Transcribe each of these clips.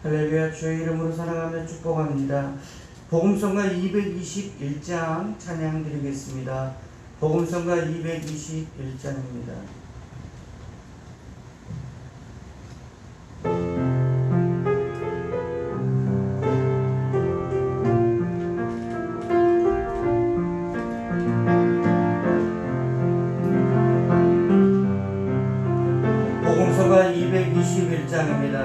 할렐루야. 주의 이름으로 사랑하며 축복합니다. 복음성가 221장 찬양 드리겠습니다. 복음성가 221장입니다. 복음성가 221장입니다.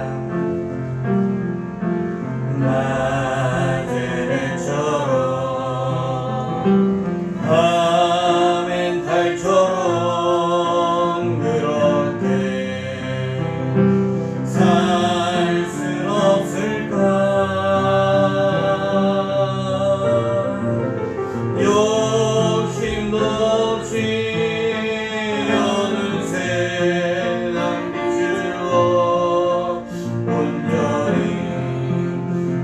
낮에처럼 밤엔 달처럼 그렇게 살 순 없을까. 욕심도 없이 어느 세상 비추어 온전히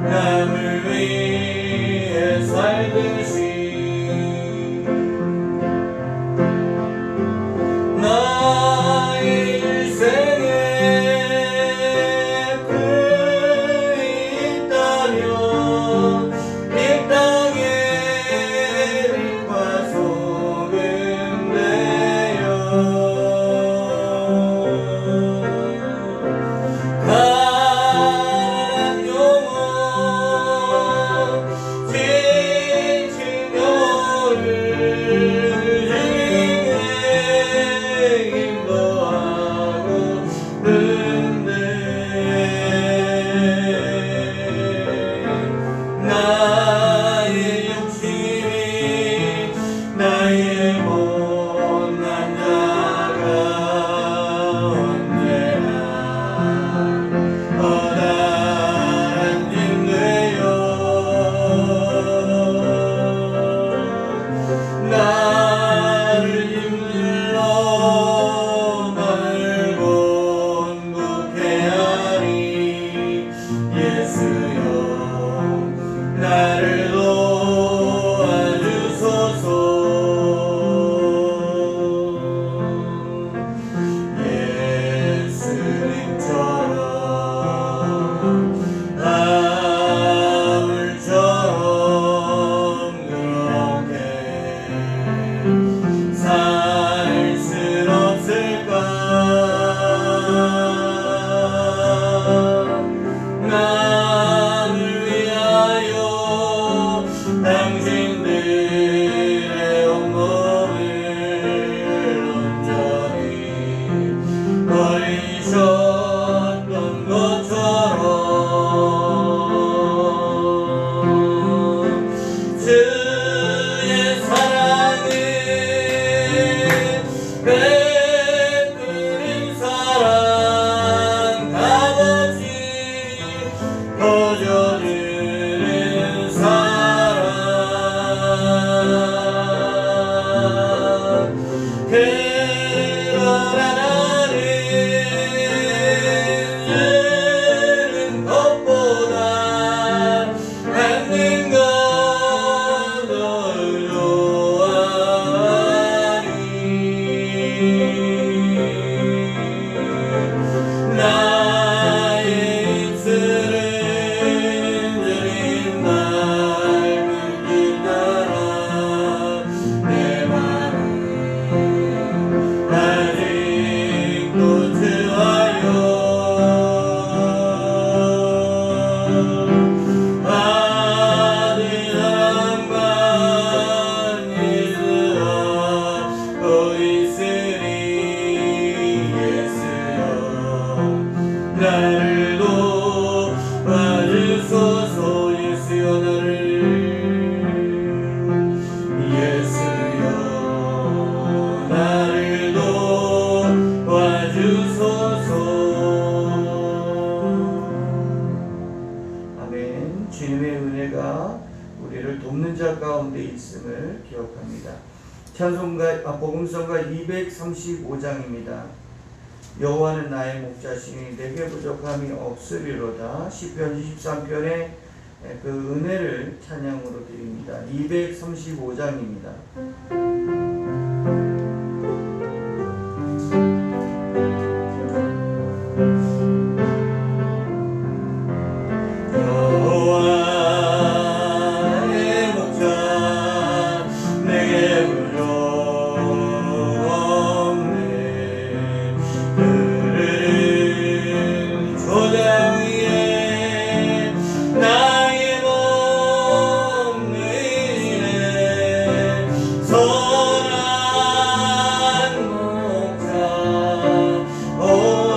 남을 위해 살듯이 나의 일생에 그 있다면 이 땅에 빛과 소금 되어 나의 욕심이 나의 못난 자가 언제나 허다한 짐 되어 나를 힘들어 나를 곤혹해 하니 예수여 나를 도와주소서. 예수님처럼 바울처럼 그렇게 살 순 없을까. 당신들의 온몸을 온전히 버리셨던 것처럼 주의 사랑을 베푸는 사랑 값없이 거저주는 그러나 나는 주는 것보다 받는 것 널 좋아하니 나의 입술은 주님 닮은 길 따라 내 맘은 아직도 주와요. 아들 사랑만 믿으라고 있으니 예수여 나를 도와주소서. 예수여 나를 도와주소서. 아멘. 주님의 은혜가 우리를 돕는 자 가운데 있음을 기억합니다. 복음성가 235장입니다. 여호와는 나의 목자시니 내게 부족함이 없으리로다. 시편 23편의 그 은혜를 찬양으로 드립니다. 235장입니다. 오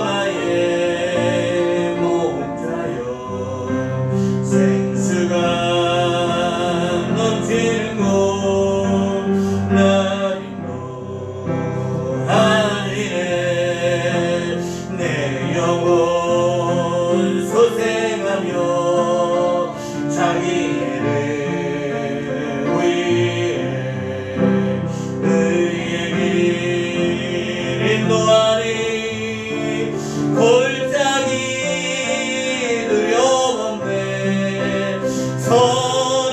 나의 목자여 생수가 넘치는 곳 날 인도하리네 내 영혼 소생하며 자기 일을 위해 의의 길 인도하니 골짜기 두려움없네 선한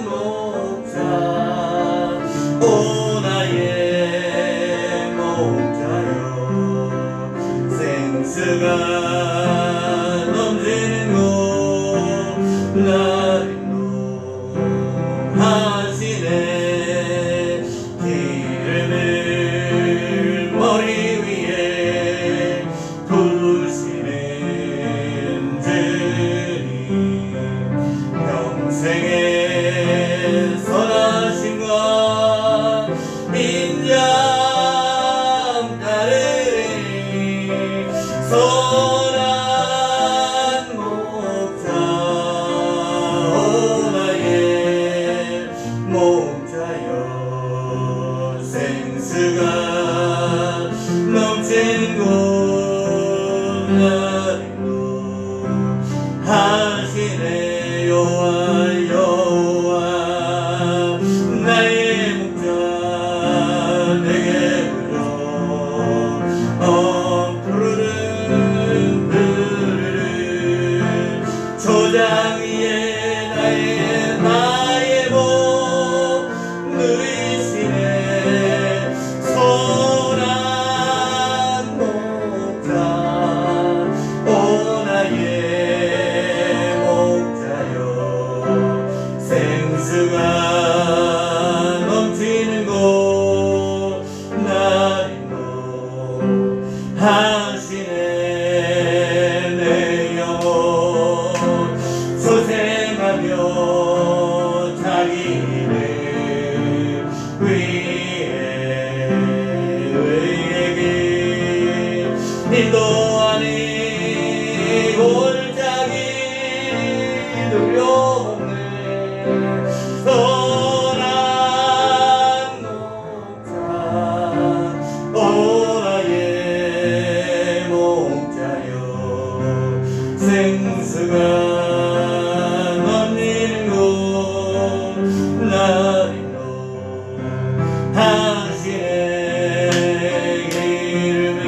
목자 오 나의 목자여 생수가 넘치는 곳 날 인도하시네 기름을 머리 위에 부으시는 주님 평생의 선하심과 인정 따르리 선한 목자 오 나의 목자여 생수가 넘치는 곳 날 인도하시네 여호와 여호와 나의 목자 내게 부르러 푸르른 푸르른 초장 위에 나의 복 누리시네 선한 목자 오 나의 목자여 생수가 넘치는 곳 날 인도하시네 내 영혼 소생하며 자기 일을 위해 의의 길 인도하니 골짜기 두려움없네 선한 목자 오 나의 목자여 생수가 넘치는 곳 날 인도하시네 기름을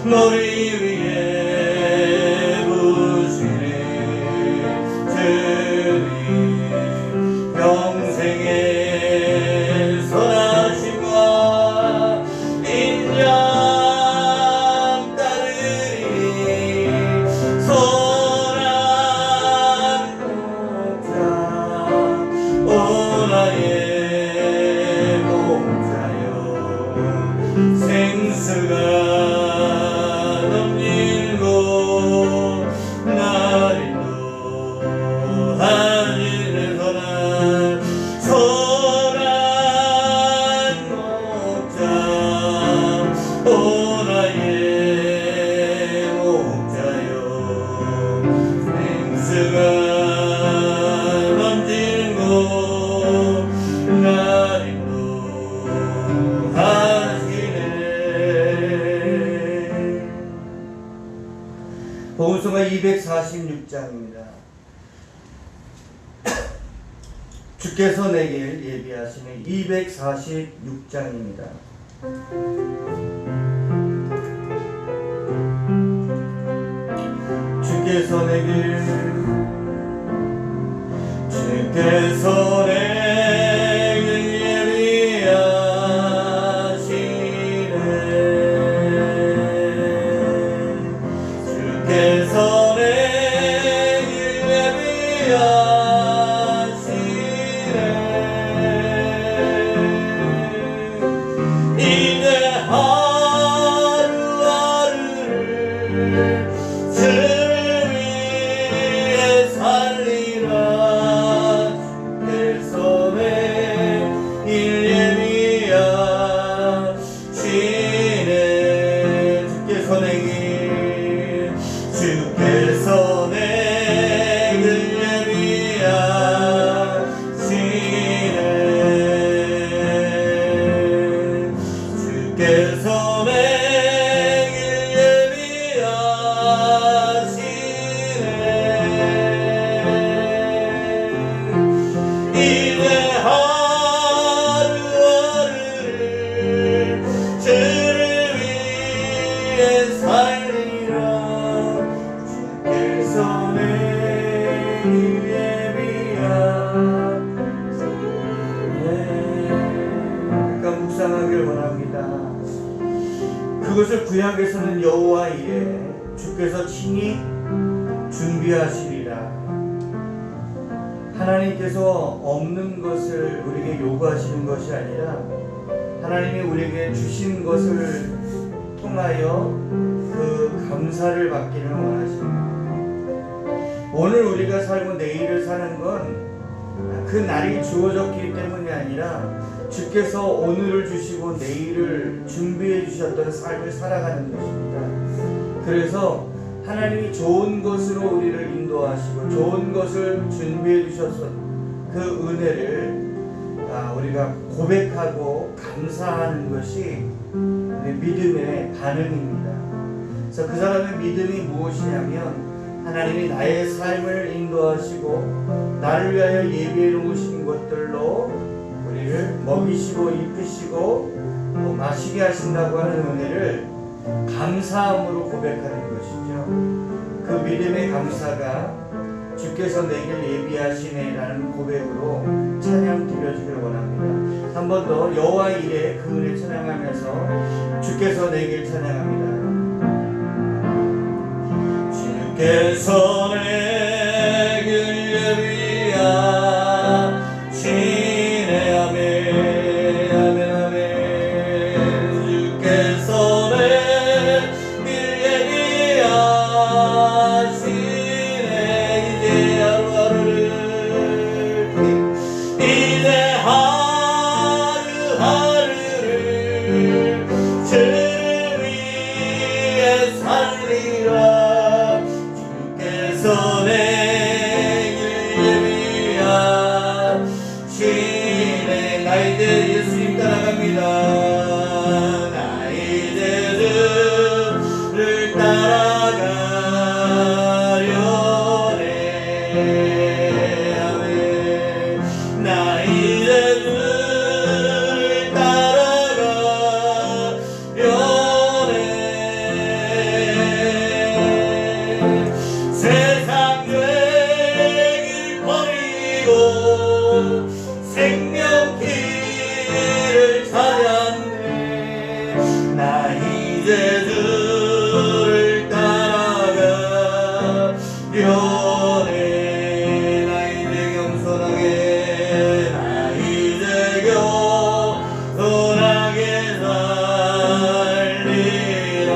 머리 위에 부으시네 주님 평생의 선하심과 인정 따르리 선한 목자 오 나의 목자여 생수가 넘치는 곳 날 인도하시는 선한 목자 오 나의 목자여 생수가 넘치는 곳 날 인도하시네 복음서가 246장입니다. 주께서 내게 예비하시는 246장입니다. 주께서 내게 주께서 내게 예비하시네 이제 하루하루를 주를 내 길 예비하시네. 이제 하루하루를 주를 위해 살리라. 주께서 내 길 예비하시네. 잠깐 묵상하길 원합니다. 그것을 구약에서는 여호와 이레 주께서 친히 준비하시리라. 하나님께서 없는 것을 우리에게 요구하시는 것이 아니라 하나님이 우리에게 주신 것을 통하여 그 감사를 받기를 원하십니다. 오늘 우리가 살고 내일을 사는 건 그 날이 주어졌기 때문이 아니라 주께서 오늘을 주시고 내일을 준비해 주셨던 삶을 살아가는 것입니다. 그래서 하나님이 좋은 것으로 우리를 인도하시고 좋은 것을 준비해 주셔서 그 은혜를 우리가 고백하고 감사하는 것이 우리 믿음의 반응입니다. 그래서 그 사람의 믿음이 무엇이냐면 하나님이 나의 삶을 인도하시고 나를 위하여 예비해 놓으신 것들로 우리를 먹이시고 입히시고 또 마시게 하신다고 하는 은혜를 감사함으로 고백하는 것이죠. 그 믿음의 감사가 주께서 내 길 예비하시네 라는 고백으로 찬양 드려주길 원합니다. 한 번 더 여호와 이레 그 은혜 찬양하면서 주께서 내 길 찬양합니다. 주께서 내 길 예비하시네. 아멘 아멘 아멘. 주께서 내 길 예비하시네. 이제 하루하루를 이제 하루하루를 주를 위해 살리라. 주께서 내 길 예비하시네. 나 이제 예수님 따라갑니다. 나 이제 주를 따라가려네. 아멘. 나 이제 주를 따라가려네. 세상 죄길 버리고 생명길을 찾았네. 나 이제 주를 따라가려네. 나 이제 겸손하게 나 이제 겸손하게 살리라.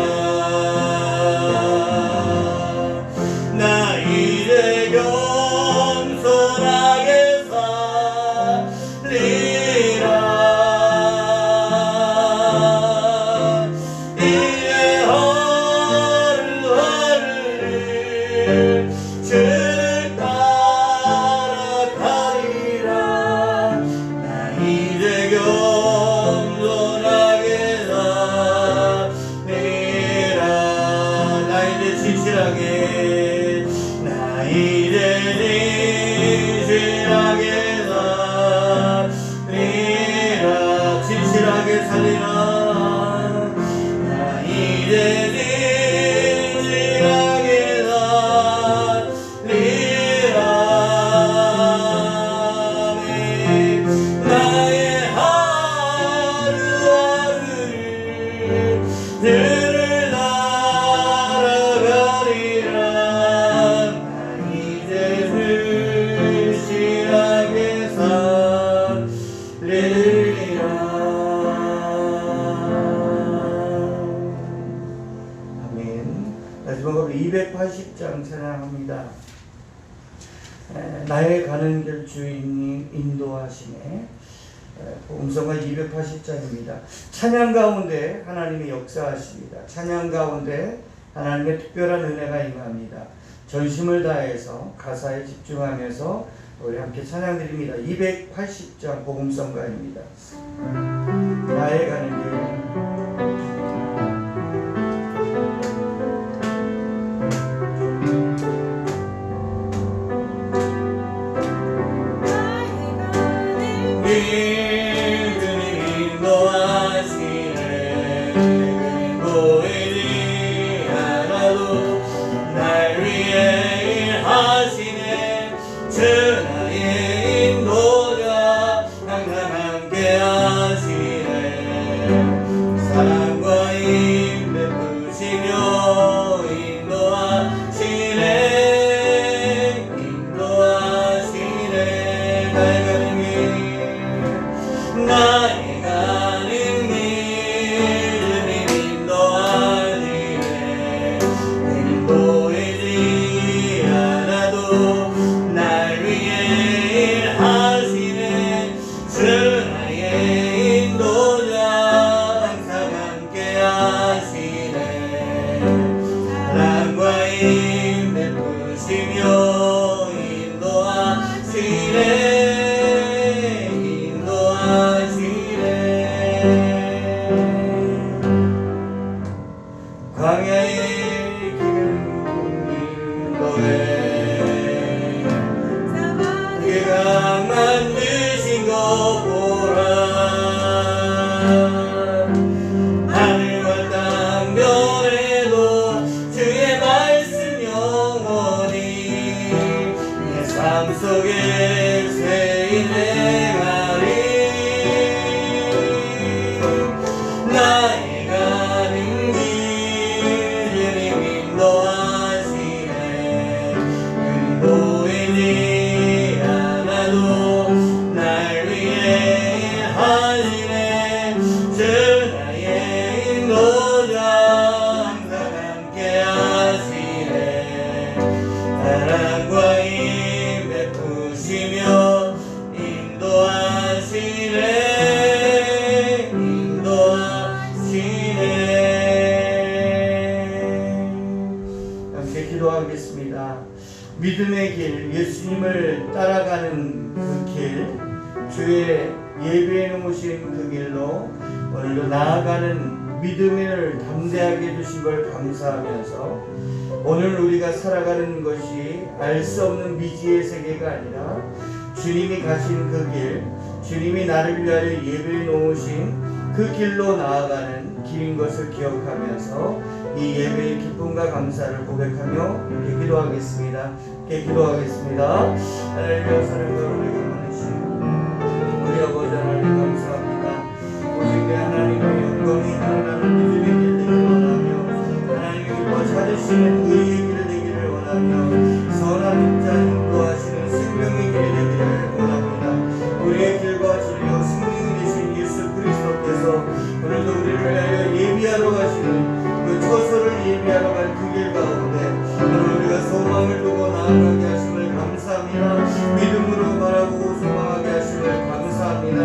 나 이제 겸손하게 살리라. 이제 하루하루를 주를 따라가리라. 나 이제 겸손하게 살리라. 나 이제 진실하게 나 이제 진실하게 살리라. 진실하게 살리라. 나 이제 진실하게 살리라. 아멘. 나의 하루하루를 주를 따라가리라. 나 이제 진실하게 살리라. 아멘. 마지막으로 280장 찬양합니다. 나의 가는 길 주인님 인도하시네. 복음성가 280장입니다. 찬양 가운데 하나님의 역사하십니다. 찬양 가운데 하나님의 특별한 은혜가 임합니다. 전심을 다해서 가사에 집중하면서 우리 함께 찬양 드립니다. 280장 복음성가입니다. 나의 가는 길 광야의 길을 인도해 그가 만드신 것 보라 하늘과 땅 변해도 주의 말씀 영원히 내 삶 속에 세인 행하리 나의 가는 길 주님 인도하시네 보이지 않아도 날 위해 하시네 주 나의 인도자 항상 함께 하시네 사랑과 힘 베푸시며 인도하시네 함께 기도하겠습니다. 믿음의 길, 예수님을 따라가는 그 길, 주의 예배해 놓으신 그 길로 오늘도 나아가는 믿음을 담대하게 해주신 걸 감사하면서 오늘 우리가 살아가는 것이 알 수 없는 미지의 세계가 아니라 주님이 가신 그 길, 주님이 나를 위하여 예배해 놓으신 그 길로 나아가는 길인 것을 기억하면서 이 예배의 기쁨과 감사를 고백하며 함께 기도하겠습니다. 함께 기도하겠습니다. 하나님의 사랑과 은혜가 많으신 우리 아버지 하나님 감사합니다. 오직 내 하나님의 영광이 하나님의 믿음의 길 되기를 원하며 하나님의 기뻐 찾으시는 의의 길 되기를 원하며 선한 자 인도하시는 생명의 길 되기를 원합니다. 우리의 길과 진리와 생명이 되신 예수 그리스도께서 오늘도 우리를 위하여 예비하러 가시는 그 처소를 예비하러 간 그 길 가운데 오늘 우리가 소망을 두고 나아가게 하심을 감사합니다. 믿음으로 바라보고 소망하게 하심을 감사합니다.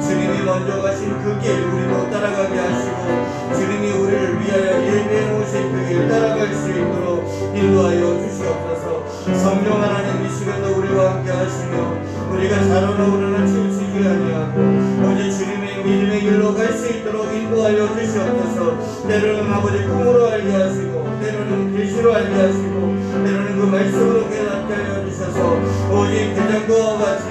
주님이 먼저 가신 그 길 우리도 따라가게 하시고 주님이 우리를 위하여 예비해 놓으신 그 길 따라갈 수 있도록 인도하여 주시옵소서. 성령 하나님 이 시간도 우리와 함께 하시며 우리가 잘하나 오르나 치우치지 아니하고 오직 주님의 믿음의 길로 갈 수 있도록 인도하여 주시옵소서. 때로는 아버지 꿈으로 알게 하시고 때로는 계시로 알게 하시고 때로는 그 말씀으로 깨닫게 하여 주셔서 오직 대장도와 같이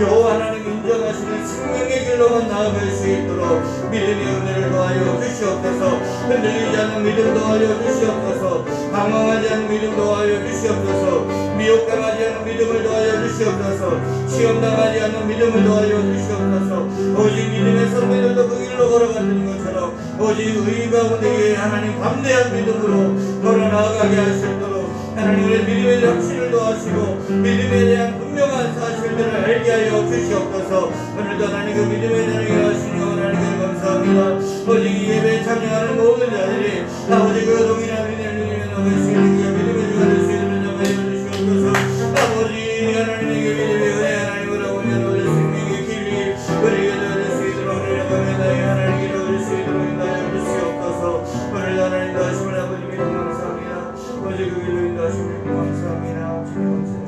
여호와 하나님 인정하시는 생명의 길로만 나아갈 수 있도록 믿음의 은혜를 더하여 주시옵소서. 흔들리지 않는 믿음 더하여 주시옵소서. 방황하지 않는 믿음 더하여 주시옵소서. 미혹당하지 않는 믿음을 더하여 주시옵소서. 시험당하지 않는 믿음을 더하여 주시옵소서. 오직 믿음의 선배들도 그 길로 걸어가는 것처럼 오직 의 가운데 하나님 담대한 믿음으로 걸어 나아가게 하시도록 하나님의 믿음의 확신을 더하시고 믿음에 대한 분명한 사실들을 알게 하여 주시옵소서. 오늘도 하나님 그 믿음에 대하여 하시니 하나님께 감사합니다. 오직 이 예배에 참여하는 모든 자들이 아버지 그 동일한 믿음을 믿음의 주가 될 수 있는 자가 되어 주시옵소서. 아버지 하나님에게 믿음의 은혜 하나님으로 오면 오늘 생명의 길이 우리에게 되어질 수 있도록 하나님의 하나님께 되어질 수 있도록 인도하여 주시옵소서. 오늘도 하나님도 하심을 아버지 믿음 감사합니다. 오직 그 길로 인도하심을 감사합니다. 주님 감사합니다.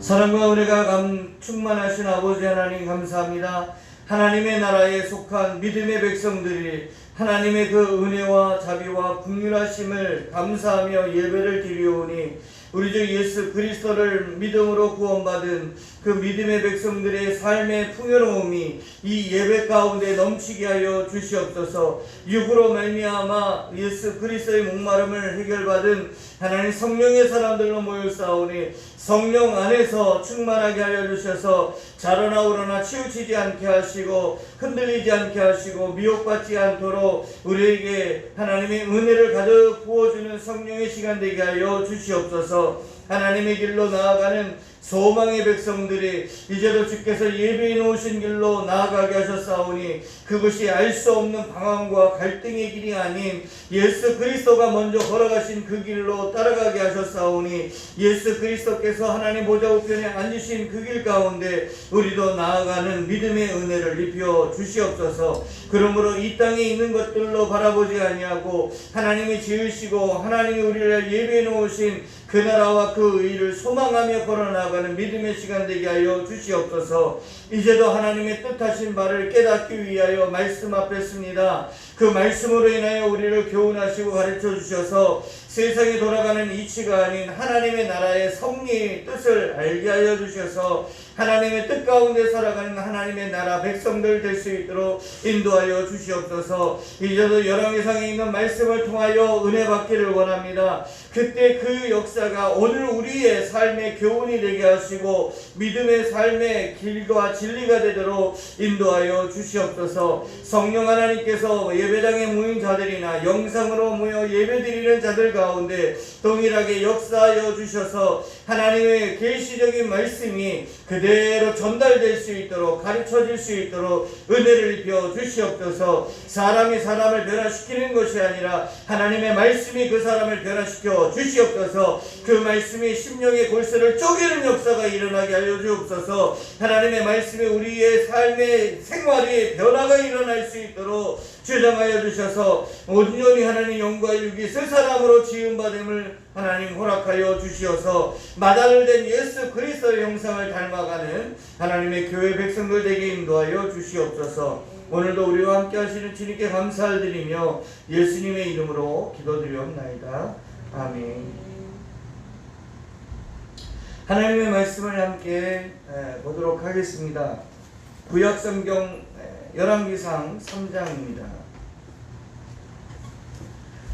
사랑과 은혜가 충만하신 아버지 하나님 감사합니다. 하나님의 나라에 속한 믿음의 백성들이 하나님의 그 은혜와 자비와 긍휼하심을 감사하며 예배를 드리오니 우리 주 예수 그리스도를 믿음으로 구원받은 그 믿음의 백성들의 삶의 풍요로움이 이 예배 가운데 넘치게 하여 주시옵소서. 육으로 말미암아 예수 그리스도의 목마름을 해결받은 하나님 성령의 사람들로 모여싸우니 성령 안에서 충만하게 하여 주셔서 자라나 오르나 치우치지 않게 하시고 흔들리지 않게 하시고 미혹받지 않도록 우리에게 하나님의 은혜를 가득 부어주는 성령의 시간 되게 하여 주시옵소서. 하나님의 길로 나아가는 소망의 백성들이 이제도 주께서 예배해 놓으신 길로 나아가게 하셨사오니 그것이 알 수 없는 방황과 갈등의 길이 아닌 예수 그리스도가 먼저 걸어가신 그 길로 따라가게 하셨사오니 예수 그리스도께서 하나님 보좌 우편에 앉으신 그 길 가운데 우리도 나아가는 믿음의 은혜를 입혀 주시옵소서. 그러므로 이 땅에 있는 것들로 바라보지 아니하고 하나님이 지으시고 하나님이 우리를 예배해 놓으신 그 나라와 그 의를 소망하며 걸어나갈 돌아가는 믿음의 시간 되게 하여 주시옵소서. 이제도 하나님의 뜻하신 바를 깨닫기 위하여 말씀 앞에 습니다. 그 말씀으로 인하여 우리를 교훈하시고 가르쳐 주셔서 세상에 돌아가는 이치가 아닌 하나님의 나라의 섭리의 뜻을 알게 하여 주셔서 하나님의 뜻 가운데 살아가는 하나님의 나라 백성들 될 수 있도록 인도하여 주시옵소서. 이제도 열왕기상에 있는 말씀을 통하여 은혜 받기를 원합니다. 그때 그 역사가 오늘 우리의 삶의 교훈이 되게 하시고 믿음의 삶의 길과 진리가 되도록 인도하여 주시옵소서. 성령 하나님께서 예배당에 모인 자들이나 영상으로 모여 예배드리는 자들 가운데 동일하게 역사하여 주셔서 하나님의 계시적인 말씀이 그대로 전달될 수 있도록 가르쳐질 수 있도록 은혜를 입혀 주시옵소서. 사람이 사람을 변화시키는 것이 아니라 하나님의 말씀이 그 사람을 변화시켜 주시옵소서. 그 말씀이 심령의 골수를 쪼개는 역사가 일어나게 하여 주옵소서. 하나님의 말씀이 우리의 삶의 생활에 변화가 일어날 수 있도록 주장하여 주셔서 온전히 하나님 영과 육이 새 사람으로 지음받음을 하나님 허락하여 주시어서 마다를 된 예수 그리스도의 형상을 닮아가는 하나님의 교회 백성들 되게 인도하여 주시옵소서. 오늘도 우리와 함께 하시는 주님께 감사를 드리며 예수님의 이름으로 기도드리옵나이다. 아멘. 하나님의 말씀을 함께 보도록 하겠습니다. 구약성경 열왕기상 3장입니다.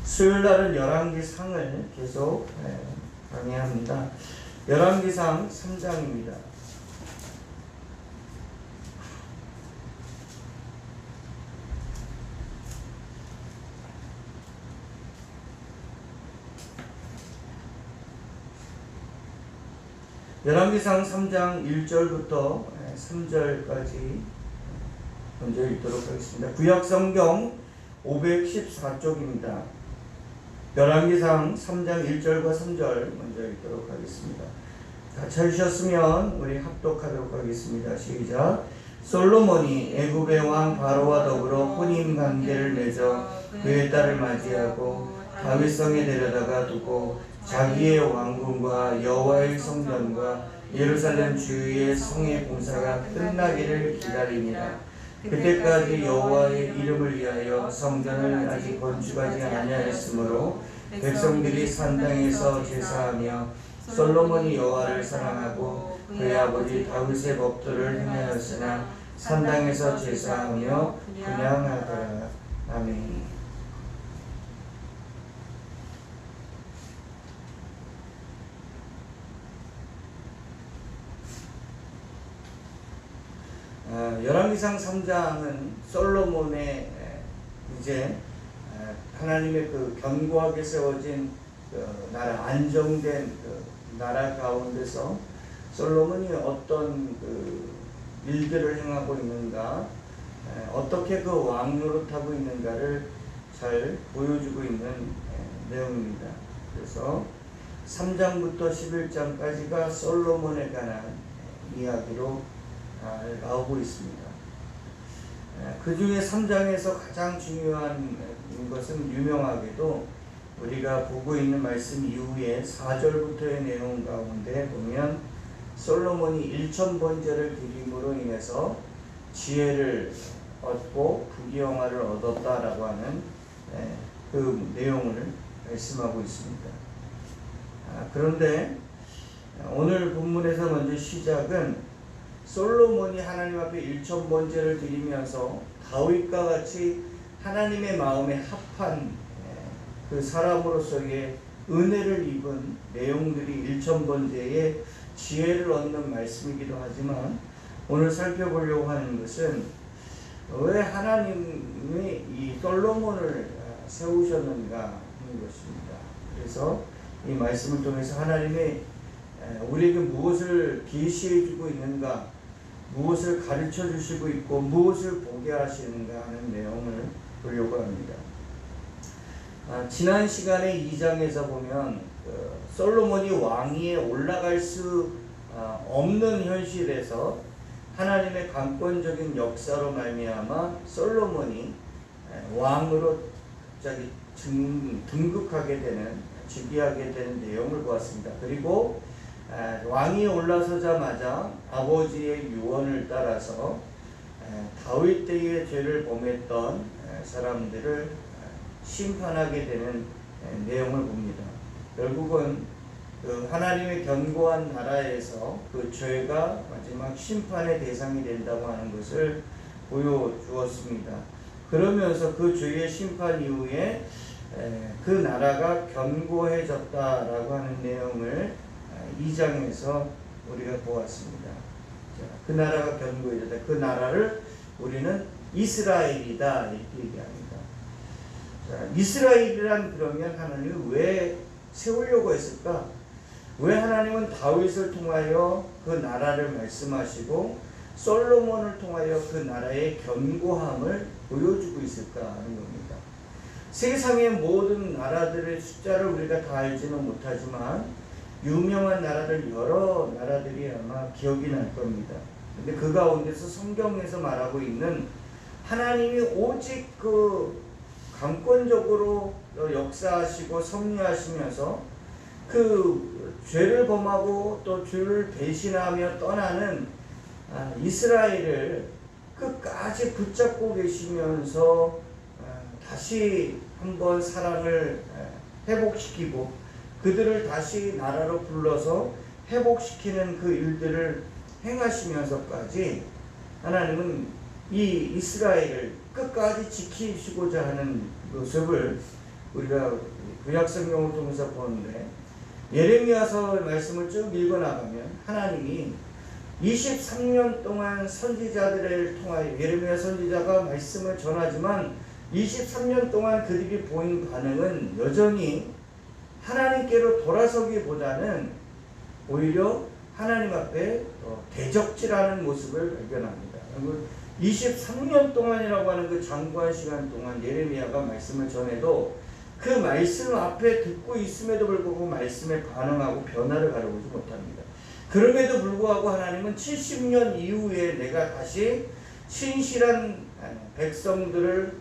수요일날은 열왕기상을 계속 강의합니다. 열왕기상 3장입니다. 열왕기상 3장 1절부터 3절까지 먼저 읽도록 하겠습니다. 구약성경 514쪽입니다. 열왕기상 3장 1절과 3절 먼저 읽도록 하겠습니다. 다 찾으셨으면 우리 합독하도록 하겠습니다. 시작. 솔로몬이 애굽의 왕 바로와 더불어 혼인 관계를 맺어 그의 딸을 맞이하고 다윗성에 데려다가 두고 자기의 왕궁과 여호와의 성전과 예루살렘 주위의 성의 공사가 끝나기를 기다리니라. 그때까지 여호와의 이름을 위하여 성전을 아직 건축하지 아니하였으므로 백성들이 산당에서 제사하며 솔로몬이 여호와를 사랑하고 그의 아버지 다윗의 법도를 행하였으나 산당에서 제사하며 분향하더라. 아멘. 열왕기상 3장은 솔로몬의 이제 하나님의 그 견고하게 세워진 나라, 안정된 나라 가운데서 솔로몬이 어떤 일들을 행하고 있는가, 어떻게 그 왕노릇하고 있는가를 잘 보여주고 있는 내용입니다. 그래서 3장부터 11장까지가 솔로몬에 관한 이야기로 나오고 있습니다. 그 중에 3장에서 가장 중요한 것은 유명하게도 우리가 보고 있는 말씀 이후에 4절부터의 내용 가운데 보면 솔로몬이 1000번제를 드림으로 인해서 지혜를 얻고 부귀영화를 얻었다라고 하는 그 내용을 말씀하고 있습니다. 그런데 오늘 본문에서 먼저 시작은 솔로몬이 하나님 앞에 1000번제를 드리면서 다윗과 같이 하나님의 마음에 합한 그 사람으로서의 은혜를 입은 내용들이 1000번제의 지혜를 얻는 말씀이기도 하지만 오늘 살펴보려고 하는 것은 왜 하나님이 이 솔로몬을 세우셨는가 하는 것입니다. 그래서 이 말씀을 통해서 하나님이 우리에게 무엇을 계시해 주고 있는가, 무엇을 가르쳐 주시고 있고 무엇을 보게 하시는가 하는 내용을 보려고 합니다. 지난 시간에 2장에서 보면 솔로몬이 왕위에 올라갈 수 없는 현실에서 하나님의 강권적인 역사로 말미암아 솔로몬이 왕으로 갑자기 등극하게 되는, 즉위하게 되는 내용을 보았습니다. 그리고 왕이 올라서자마자 아버지의 유언을 따라서 다윗 때의 죄를 범했던 사람들을 심판하게 되는 내용을 봅니다. 결국은 그 하나님의 견고한 나라에서 그 죄가 마지막 심판의 대상이 된다고 하는 것을 보여주었습니다. 그러면서 그 죄의 심판 이후에 그 나라가 견고해졌다라고 하는 내용을 2장에서 우리가 보았습니다. 그 나라가 견고해졌다. 그 나라를 우리는 이스라엘이다 이렇게 얘기합니다. 이스라엘이란 그러면 하나님이 왜 세우려고 했을까? 왜 하나님은 다윗을 통하여 그 나라를 말씀하시고 솔로몬을 통하여 그 나라의 견고함을 보여주고 있을까 하는 겁니다. 세상의 모든 나라들의 숫자를 우리가 다 알지는 못하지만 유명한 나라들 여러 나라들이 아마 기억이 날 겁니다. 근데 그 가운데서 성경에서 말하고 있는 하나님이 오직 그 강권적으로 역사하시고 섭리하시면서 그 죄를 범하고 또 주를 배신하며 떠나는 이스라엘을 끝까지 붙잡고 계시면서 다시 한번 사랑을 회복시키고 그들을 다시 나라로 불러서 회복시키는 그 일들을 행하시면서까지 하나님은 이 이스라엘을 끝까지 지키시고자 하는 모습을 우리가 구약성경을 통해서 보는데, 예레미야서 말씀을 쭉 읽어나가면 하나님이 23년 동안 선지자들을 통하여, 예레미야 선지자가 말씀을 전하지만 23년 동안 그들이 보인 반응은 여전히 하나님께로 돌아서기보다는 오히려 하나님 앞에 대적질하는 모습을 발견합니다. 23년 동안이라고 하는 그 장구한 시간 동안 예레미야가 말씀을 전해도 그 말씀 앞에 듣고 있음에도 불구하고 말씀에 반응하고 변화를 가져오지 못합니다. 그럼에도 불구하고 하나님은 70년 이후에 내가 다시 신실한 백성들을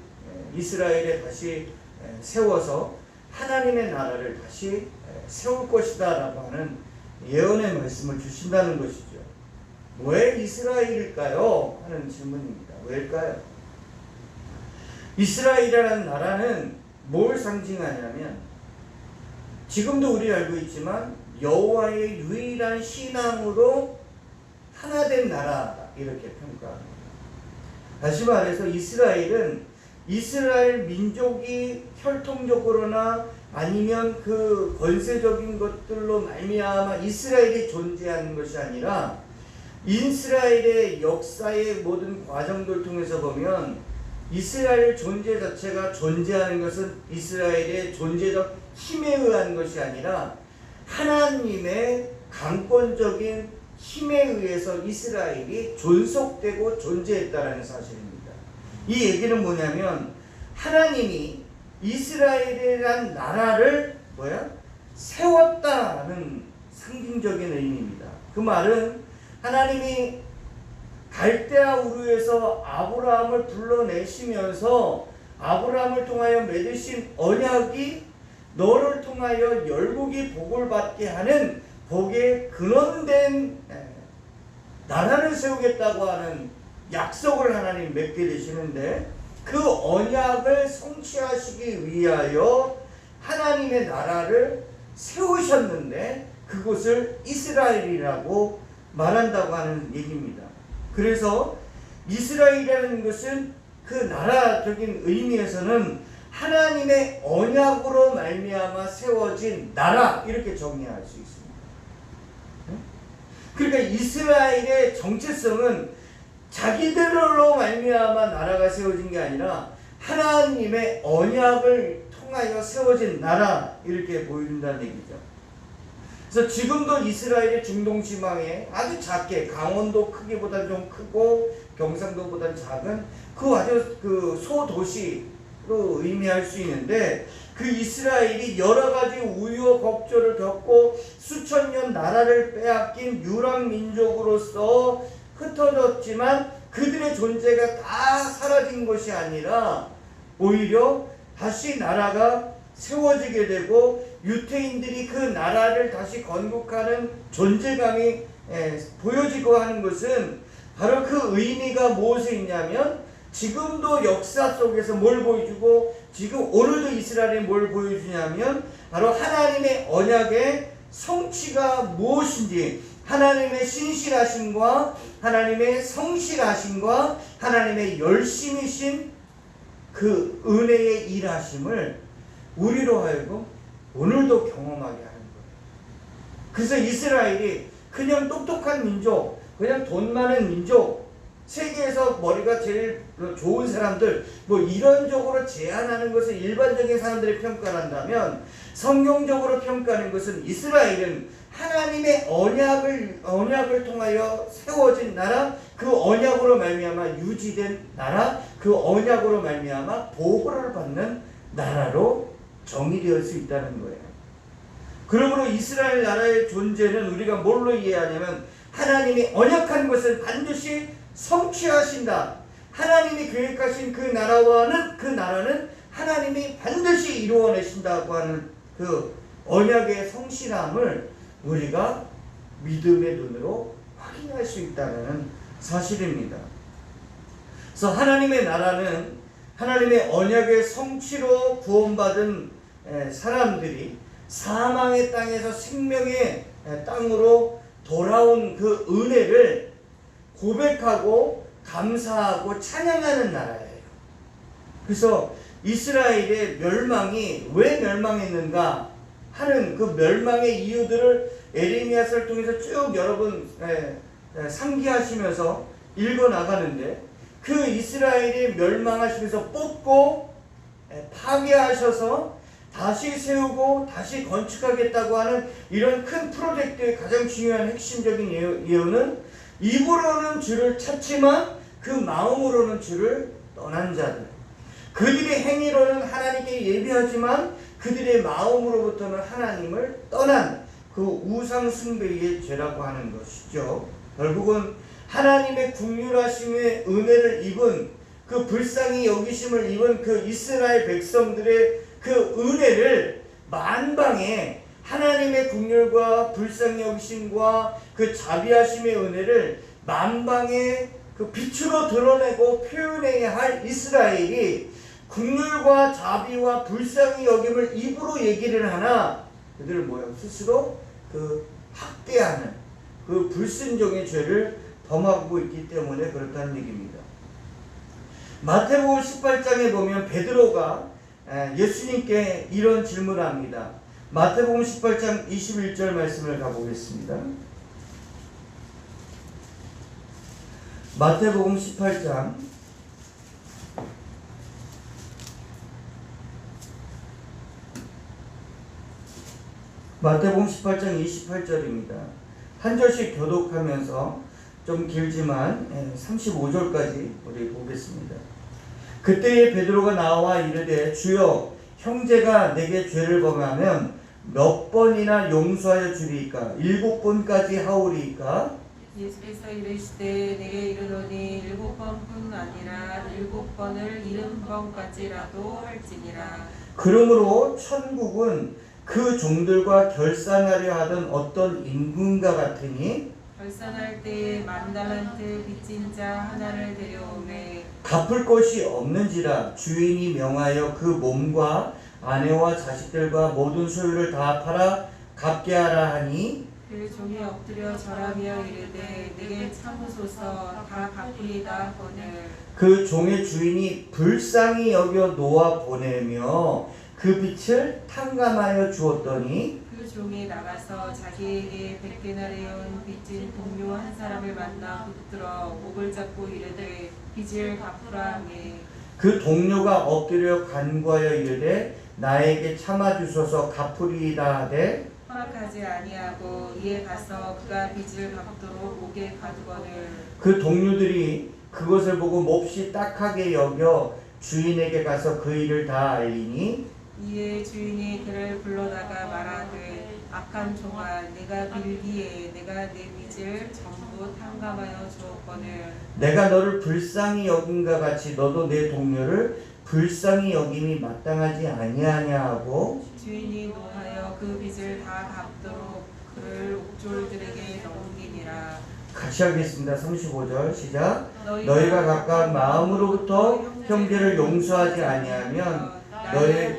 이스라엘에 다시 세워서 하나님의 나라를 다시 세울 것이다 라고 하는 예언의 말씀을 주신다는 것이죠. 왜 이스라엘일까요? 하는 질문입니다. 왜일까요? 이스라엘이라는 나라는 뭘 상징하냐면, 지금도 우리 알고 있지만 여호와의 유일한 신앙으로 하나된 나라다 이렇게 평가합니다. 다시 말해서 이스라엘은 이스라엘 민족이 혈통적으로나 아니면 그 권세적인 것들로 말미암아 이스라엘이 존재하는 것이 아니라 이스라엘의 역사의 모든 과정들 통해서 보면 이스라엘 존재 자체가 존재하는 것은 이스라엘의 존재적 힘에 의한 것이 아니라 하나님의 강권적인 힘에 의해서 이스라엘이 존속되고 존재했다라는 사실입니다. 이 얘기는 뭐냐면 하나님이 이스라엘이란 나라를 세웠다는 상징적인 의미입니다. 그 말은 하나님이 갈대아 우르에서 아브라함을 불러내시면서 아브라함을 통하여 맺으신 언약이 너를 통하여 열국이 복을 받게 하는 복의 근원된 나라를 세우겠다고 하는 약속을 하나님 맺게 되시는데, 그 언약을 성취하시기 위하여 하나님의 나라를 세우셨는데 그곳을 이스라엘이라고 말한다고 하는 얘기입니다. 그래서 이스라엘이라는 것은 그 나라적인 의미에서는 하나님의 언약으로 말미암아 세워진 나라 이렇게 정리할 수 있습니다. 그러니까 이스라엘의 정체성은 자기들로 말미암아 나라가 세워진 게 아니라 하나님의 언약을 통하여 세워진 나라 이렇게 보여준다는 얘기죠. 그래서 지금도 이스라엘의 중동지방에 아주 작게, 강원도 크기보다 좀 크고 경상도보다 작은 그 아주 그 소도시로 의미할 수 있는데, 그 이스라엘이 여러 가지 우여곡절을 겪고 수천 년 나라를 빼앗긴 유랑 민족으로서 흩어졌지만 그들의 존재가 다 사라진 것이 아니라 오히려 다시 나라가 세워지게 되고 유태인들이 그 나라를 다시 건국하는 존재감이 보여지고 하는 것은 바로 그 의미가 무엇에 있냐면 지금도 역사 속에서 뭘 보여주고 지금 오늘도 이스라엘이 뭘 보여주냐면 바로 하나님의 언약의 성취가 무엇인지, 하나님의 신실하심과 하나님의 성실하심과 하나님의 열심이신 그 은혜의 일하심을 우리로 하여금 오늘도 경험하게 하는 거예요. 그래서 이스라엘이 그냥 똑똑한 민족, 그냥 돈 많은 민족, 세계에서 머리가 제일 좋은 사람들, 뭐 이런적으로 제한하는 것을 일반적인 사람들이 평가를 한다면, 성경적으로 평가하는 것은 이스라엘은 하나님의 언약을 통하여 세워진 나라, 그 언약으로 말미암아 유지된 나라, 그 언약으로 말미암아 보호를 받는 나라로 정의되어 수 있다는 거예요. 그러므로 이스라엘 나라의 존재는 우리가 뭘로 이해하냐면 하나님이 언약한 것을 반드시 성취하신다. 하나님이 계획하신 그 나라는 하나님이 반드시 이루어내신다고 하는 그 언약의 성실함을 우리가 믿음의 눈으로 확인할 수 있다는 사실입니다. 그래서 하나님의 나라는 하나님의 언약의 성취로 구원받은 사람들이 사망의 땅에서 생명의 땅으로 돌아온 그 은혜를 고백하고 감사하고 찬양하는 나라예요. 그래서 이스라엘의 멸망이 왜 멸망했는가 하는 그 멸망의 이유들을 에레미야서를 통해서 쭉 여러분 상기하시면서 읽어나가는데, 그 이스라엘이 멸망하시면서 뽑고 파괴하셔서 다시 세우고 다시 건축하겠다고 하는 이런 큰 프로젝트의 가장 중요한 핵심적인 이유는 입으로는 주를 찾지만 그 마음으로는 주를 떠난 자들, 그들의 행위로는 하나님께 예배하지만 그들의 마음으로부터는 하나님을 떠난 그 우상 숭배의 죄라고 하는 것이죠. 결국은 하나님의 긍휼하심의 은혜를 입은, 그 불쌍히 여기심을 입은 그 이스라엘 백성들의 그 은혜를 만방에 하나님의 긍휼과 불쌍히 여기심과 그 자비하심의 은혜를 만방에 그 빛으로 드러내고 표현해야 할 이스라엘이 긍휼과 자비와 불쌍히 여김을 입으로 얘기를 하나 그들은 스스로 그 학대하는 그 불순종의 죄를 범하고 있기 때문에 그렇다는 얘기입니다. 마태복음 18장에 보면 베드로가 예수님께 이런 질문을 합니다. 마태복음 18장 21절 말씀을 가보겠습니다. 마태복음 18장 28절입니다. 한 절씩 교독하면서 좀 길지만 35절까지 우리 보겠습니다. 그때에 베드로가 나와 이르되 주여, 형제가 내게 죄를 범하면 몇 번이나 용서하여 주리이까? 7번까지 하오리이까? 예수께서 이르시되 내게 이르노니 7번뿐 아니라 7번을 70번까지라도 할지니라. 그러므로 천국은 그 종들과 결산하려 하던 어떤 임금과 같으니 결산할 때에 10,000달란트 빚진 자 하나를 데려오매 갚을 것이 없는지라 주인이 명하여 그 몸과 아내와 자식들과 모든 소유를 다 팔아 갚게 하라 하니, 그 종이 엎드려 절하며 이르되 내게 참으소서 다 갚으리다 하거늘 그 종의 주인이 불쌍히 여겨 놓아 보내며 그 빚을 탕감하여 주었더니, 그 종이 나가서 자기에게 100데나리온 빚진 동료 한 사람을 만나 붙들어 목을 잡고 이르되 빚을 갚으라 하매 그 동료가 엎드려 간구하여 이르되 나에게 참아주소서 갚으리이다 하되 허락하지 아니하고 이에 가서 그가 빚을 갚도록 목에 가두거늘 그 동료들이 그것을 보고 몹시 딱하게 여겨 주인에게 가서 그 일을 다 알리니, 이에 주인이 그를 불러다가 말하되 악한 종아, 내가 빌기에 내가 내 빚을 전부 탕감하여 주었거늘 내가 너를 불쌍히 여긴과 같이 너도 내 동료를 불쌍히 여김이 마땅하지 아니하냐 하고 주인이 노하여 그 빚을 다 갚도록 그를 옥졸들에게 넘기니라. 같이 하겠습니다. 35절 시작. 너희가 각각 마음으로부터 형제를 용서하지 아니하면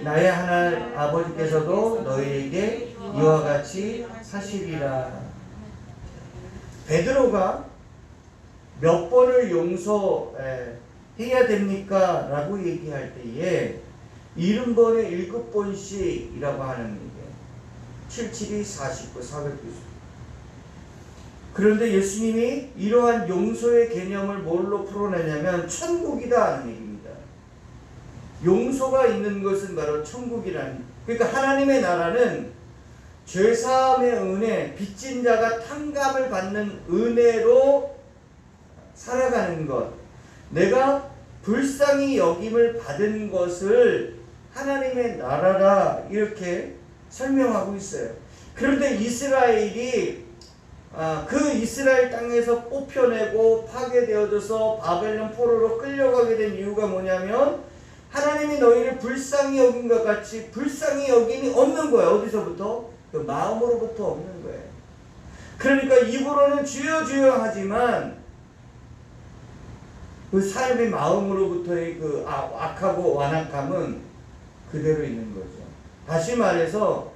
나의 하나님 아버지께서도 너희에게 이와 같이 하시리라. 베드로가 몇 번을 용서해야 됩니까? 라고 얘기할 때에 70번에 7번씩이라고 하는 게 77이 49, 490. 그런데 예수님이 이러한 용서의 개념을 뭘로 풀어내냐면 천국이다 하는 얘기입니다. 용서가 있는 것은 바로 천국이라는. 그러니까 하나님의 나라는 죄사함의 은혜, 빚진 자가 탕감을 받는 은혜로 살아가는 것. 내가 불쌍히 여김을 받은 것을 하나님의 나라라 이렇게 설명하고 있어요. 그런데 이스라엘이 그 이스라엘 땅에서 뽑혀내고 파괴되어져서 바벨론 포로로 끌려가게 된 이유가 뭐냐면 하나님이 너희를 불쌍히 여긴 것 같이 불쌍히 여김이 없는 거예요. 어디서부터? 그 마음으로부터 없는 거예요. 그러니까 입으로는 주여 주여 하지만 그 삶의 마음으로부터의 그 악하고 완악함은 그대로 있는 거죠. 다시 말해서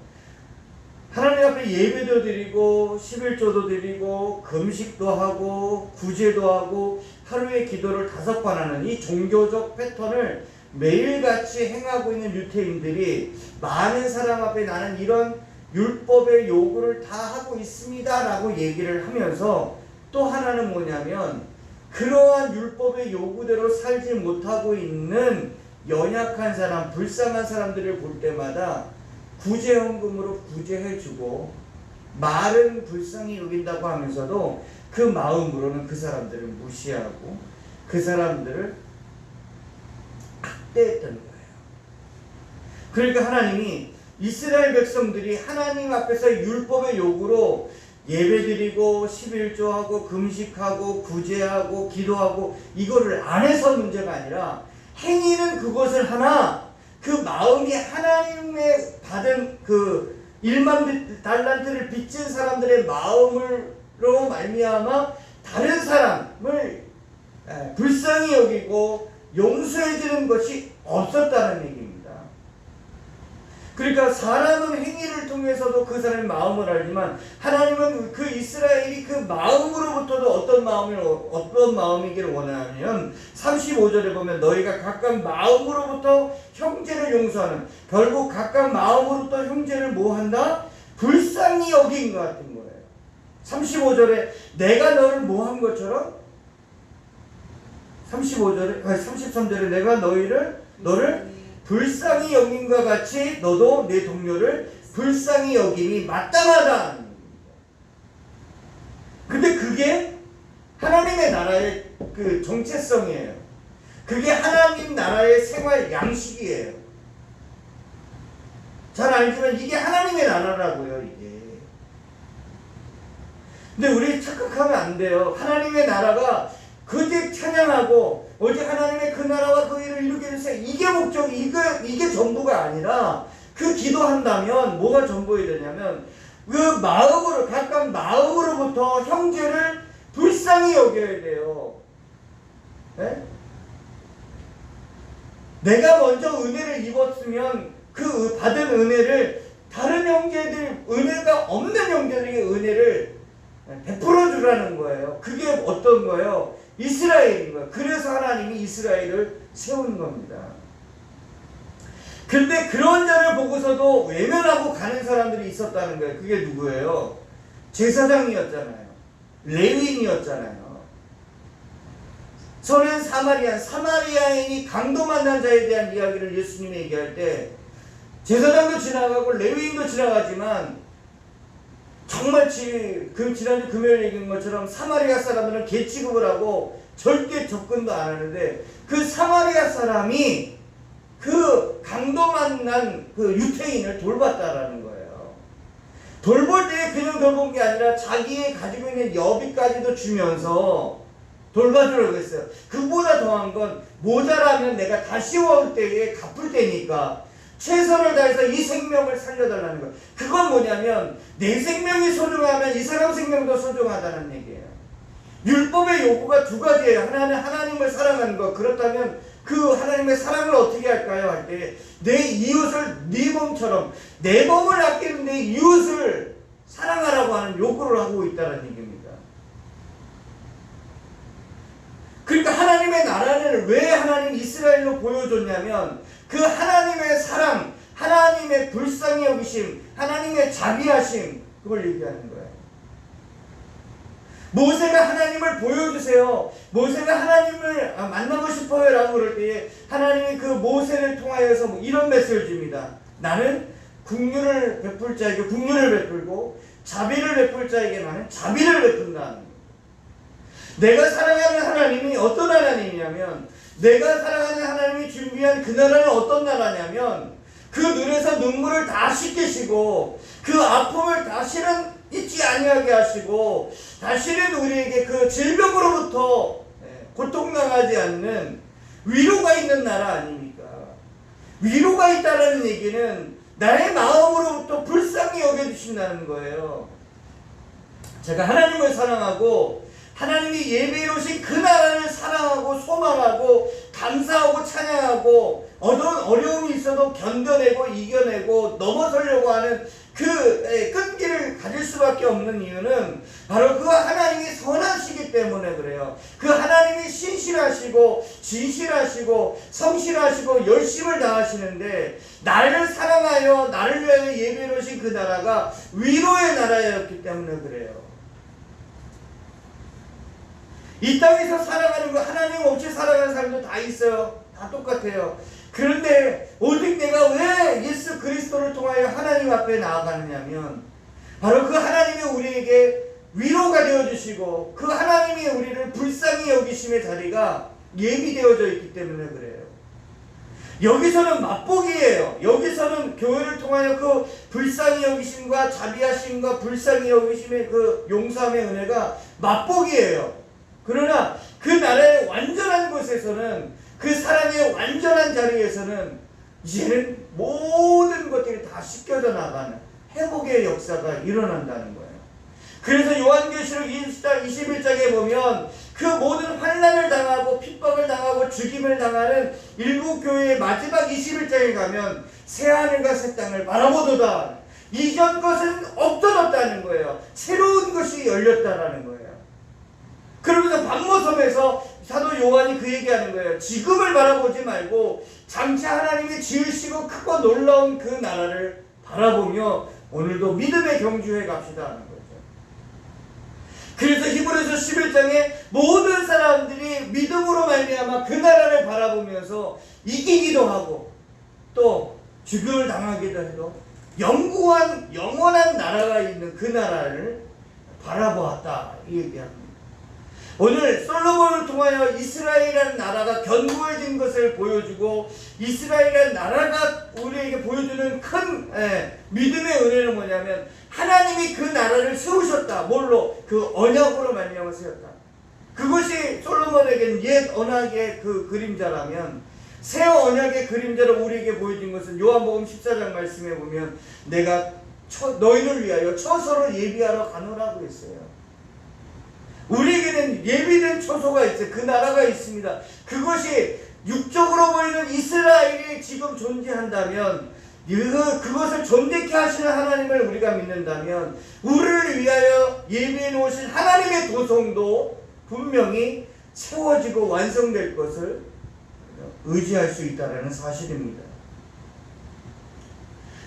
하나님 앞에 예배도 드리고 11조도 드리고 금식도 하고 구제도 하고 하루에 기도를 5번 하는 이 종교적 패턴을 매일같이 행하고 있는 유태인들이 많은 사람 앞에 나는 이런 율법의 요구를 다 하고 있습니다 라고 얘기를 하면서 또 하나는 뭐냐면 그러한 율법의 요구대로 살지 못하고 있는 연약한 사람, 불쌍한 사람들을 볼 때마다 구제헌금으로 구제해주고 말은 불쌍히 여긴다고 하면서도 그 마음으로는 그 사람들을 무시하고 그 사람들을 학대했던 거예요. 그러니까 하나님이 이스라엘 백성들이 하나님 앞에서 율법의 요구로 예배드리고 11조하고 금식하고 구제하고 기도하고 이거를 안 해서 문제가 아니라 행위는 그것을 하나 그 마음이 하나님의 받은 그 1만 달란트를 빚진 사람들의 마음으로 말미암아 다른 사람을 불쌍히 여기고 용서해주는 것이 없었다는 얘기입니다. 그러니까 사람은 행위를 통해서도 그 사람의 마음을 알지만 하나님은 그 이스라엘이 그 마음으로부터도 어떤 마음이기를 원하냐면 35절에 보면 너희가 각각 마음으로부터 형제를 용서하는, 결국 각각 마음으로부터 형제를 뭐한다? 불쌍히 여긴 것 같은 거예요. 35절에 내가 너를 뭐한 것처럼 33절에 내가 너를 불쌍히 여김과 같이 너도 내 동료를 불쌍히 여김이 마땅하다. 근데 그게 하나님의 나라의 그 정체성이에요. 그게 하나님 나라의 생활 양식이에요. 잘 알지만 이게 하나님의 나라라고요, 이게. 근데 우리 착각하면 안 돼요. 하나님의 나라가 그제 찬양하고 오직 하나님의 그 나라와 그 일을 이루게 해주세요. 이게 목적, 이게 전부가 아니라 그 기도한다면 뭐가 전부가 되냐면 그 마음으로, 각각 마음으로부터 형제를 불쌍히 여겨야 돼요. 네? 내가 먼저 은혜를 입었으면 그 받은 은혜를 다른 형제들, 은혜가 없는 형제들에게 은혜를 베풀어 주라는 거예요. 그게 어떤 거예요? 이스라엘인 거예요. 그래서 하나님이 이스라엘을 세운 겁니다. 근데 그런 자를 보고서도 외면하고 가는 사람들이 있었다는 거예요. 그게 누구예요? 제사장이었잖아요. 레위인이었잖아요. 저는 사마리아인이 강도 만난 자에 대한 이야기를 예수님이 얘기할 때 제사장도 지나가고 레위인도 지나가지만 정말 지난주 금요일 얘기한 것처럼 사마리아 사람들은 개 취급을 하고 절대 접근도 안 하는데 그 사마리아 사람이 그 강도 만난 그 유태인을 돌봤다라는 거예요. 돌볼 때 그냥 돌본 게 아니라 자기의 가지고 있는 여비까지도 주면서 돌봐주라고 했어요. 그보다 더한 건 모자라면 내가 다시 올 때에 갚을 때니까 최선을 다해서 이 생명을 살려달라는 거예요. 그건 뭐냐면 내 생명이 소중하면 이 사람 생명도 소중하다는 얘기예요. 율법의 요구가 두 가지예요. 하나는 하나님을 사랑하는 것. 그렇다면 그 하나님의 사랑을 어떻게 할까요? 할 때 내 이웃을 네 몸처럼, 내 몸을 아끼는 내 이웃을 사랑하라고 하는 요구를 하고 있다는 얘기입니다. 그러니까 하나님의 나라를 왜 하나님 이스라엘로 보여줬냐면 그 하나님의 사랑, 하나님의 불쌍히 여기심, 하나님의 자비하심, 그걸 얘기하는 거예요. 모세가 하나님을 보여주세요. 모세가 하나님을 만나고 싶어요 라고 그럴 때에 하나님이 그 모세를 통하여서 이런 메시지를 줍니다. 나는 긍휼을 베풀 자에게 긍휼을 베풀고 자비를 베풀 자에게 나는 자비를 베푼다. 내가 사랑하는 하나님이 어떤 하나님이냐면, 내가 사랑하는 하나님이 준비한 그 나라는 어떤 나라냐면 그 눈에서 눈물을 다 씻기시고 그 아픔을 다시는 잊지 아니하게 하시고 다시는 우리에게 그 질병으로부터 고통당하지 않는 위로가 있는 나라 아닙니까? 위로가 있다는 얘기는 나의 마음으로부터 불쌍히 여겨주신다는 거예요. 제가 하나님을 사랑하고 하나님이 예배해 오신 그 나라를 사랑하고 소망하고 감사하고 찬양하고 어떤 어려움이 있어도 견뎌내고 이겨내고 넘어서려고 하는 그 끈기를 가질 수밖에 없는 이유는 바로 그 하나님이 선하시기 때문에 그래요. 그 하나님이 신실하시고 진실하시고 성실하시고 열심을 다하시는데 나를 사랑하여 나를 위하여 예배해 놓으신 그 나라가 위로의 나라였기 때문에 그래요. 이 땅에서 살아가는 거 하나님 없이 살아가는 사람도 다 있어요. 다 똑같아요. 그런데 오직 내가 왜 예수 그리스도를 통하여 하나님 앞에 나아가느냐면 바로 그 하나님이 우리에게 위로가 되어주시고 그 하나님이 우리를 불쌍히 여기심의 자리가 예비되어져 있기 때문에 그래요. 여기서는 맛보기예요. 여기서는 교회를 통하여 그 불쌍히 여기심과 자비하심과 불쌍히 여기심의 그 용서함의 은혜가 맛보기예요. 그러나 그 나라의 완전한 곳에서는, 그 사랑의 완전한 자리에서는 이제는 모든 것들이 다 씻겨져 나가는 회복의 역사가 일어난다는 거예요. 그래서 요한계시록 21장에 보면 그 모든 환난을 당하고 핍박을 당하고 죽임을 당하는 일부 교회의 마지막 21장에 가면 새하늘과 새 땅을 바라보도다. 이전 것은 없어졌다는 거예요. 새로운 것이 열렸다라는 거예요. 그러면서 반모섬에서 사도 요한이 그 얘기하는 거예요. 지금을 바라보지 말고 장차 하나님이 지으시고 크고 놀라운 그 나라를 바라보며 오늘도 믿음의 경주해 갑시다 하는 거죠. 그래서 히브리서 11장에 모든 사람들이 믿음으로 말미암아 그 나라를 바라보면서 이기기도 하고 또 죽음을 당하기도 해도 영원한 나라가 있는 그 나라를 바라보았다 이 얘기합니다. 오늘 솔로몬을 통하여 이스라엘이라는 나라가 견고해진 것을 보여주고 이스라엘이라는 나라가 우리에게 보여주는 큰 믿음의 은혜는 뭐냐면 하나님이 그 나라를 세우셨다. 뭘로? 그 언약으로 말미암아 세웠다. 그것이 솔로몬에게는 옛 언약의 그 그림자라면 새 언약의 그림자로 우리에게 보여진 것은 요한복음 14장 말씀에 보면 내가 너희를 위하여 처소를 예비하러 가노라고 했어요. 우리에게는 예비된 처소가 있어요. 그 나라가 있습니다. 그것이 육적으로 보이는 이스라엘이 지금 존재한다면 그것을 존재케 하시는 하나님을 우리가 믿는다면 우리를 위하여 예비해 놓으신 하나님의 도성도 분명히 세워지고 완성될 것을 의지할 수 있다는 사실입니다.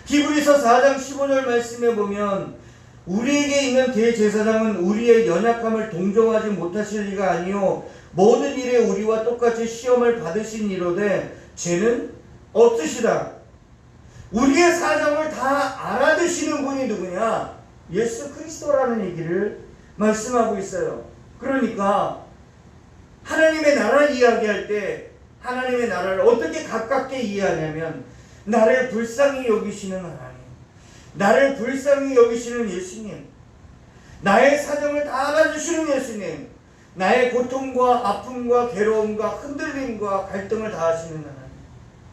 히브리서 4장 15절 말씀에 보면 우리에게 있는 대제사장은 우리의 연약함을 동정하지 못하실 리가 아니요 모든 일에 우리와 똑같이 시험을 받으신 이로되 죄는 없으시다. 우리의 사정을 다 알아두시는 분이 누구냐? 예수 그리스도라는 얘기를 말씀하고 있어요. 그러니까 하나님의 나라를 이야기할 때 하나님의 나라를 어떻게 가깝게 이해하냐면 나를 불쌍히 여기시는 하나님, 나를 불쌍히 여기시는 예수님, 나의 사정을 다 알아주시는 예수님, 나의 고통과 아픔과 괴로움과 흔들림과 갈등을 다 아시는 하나님.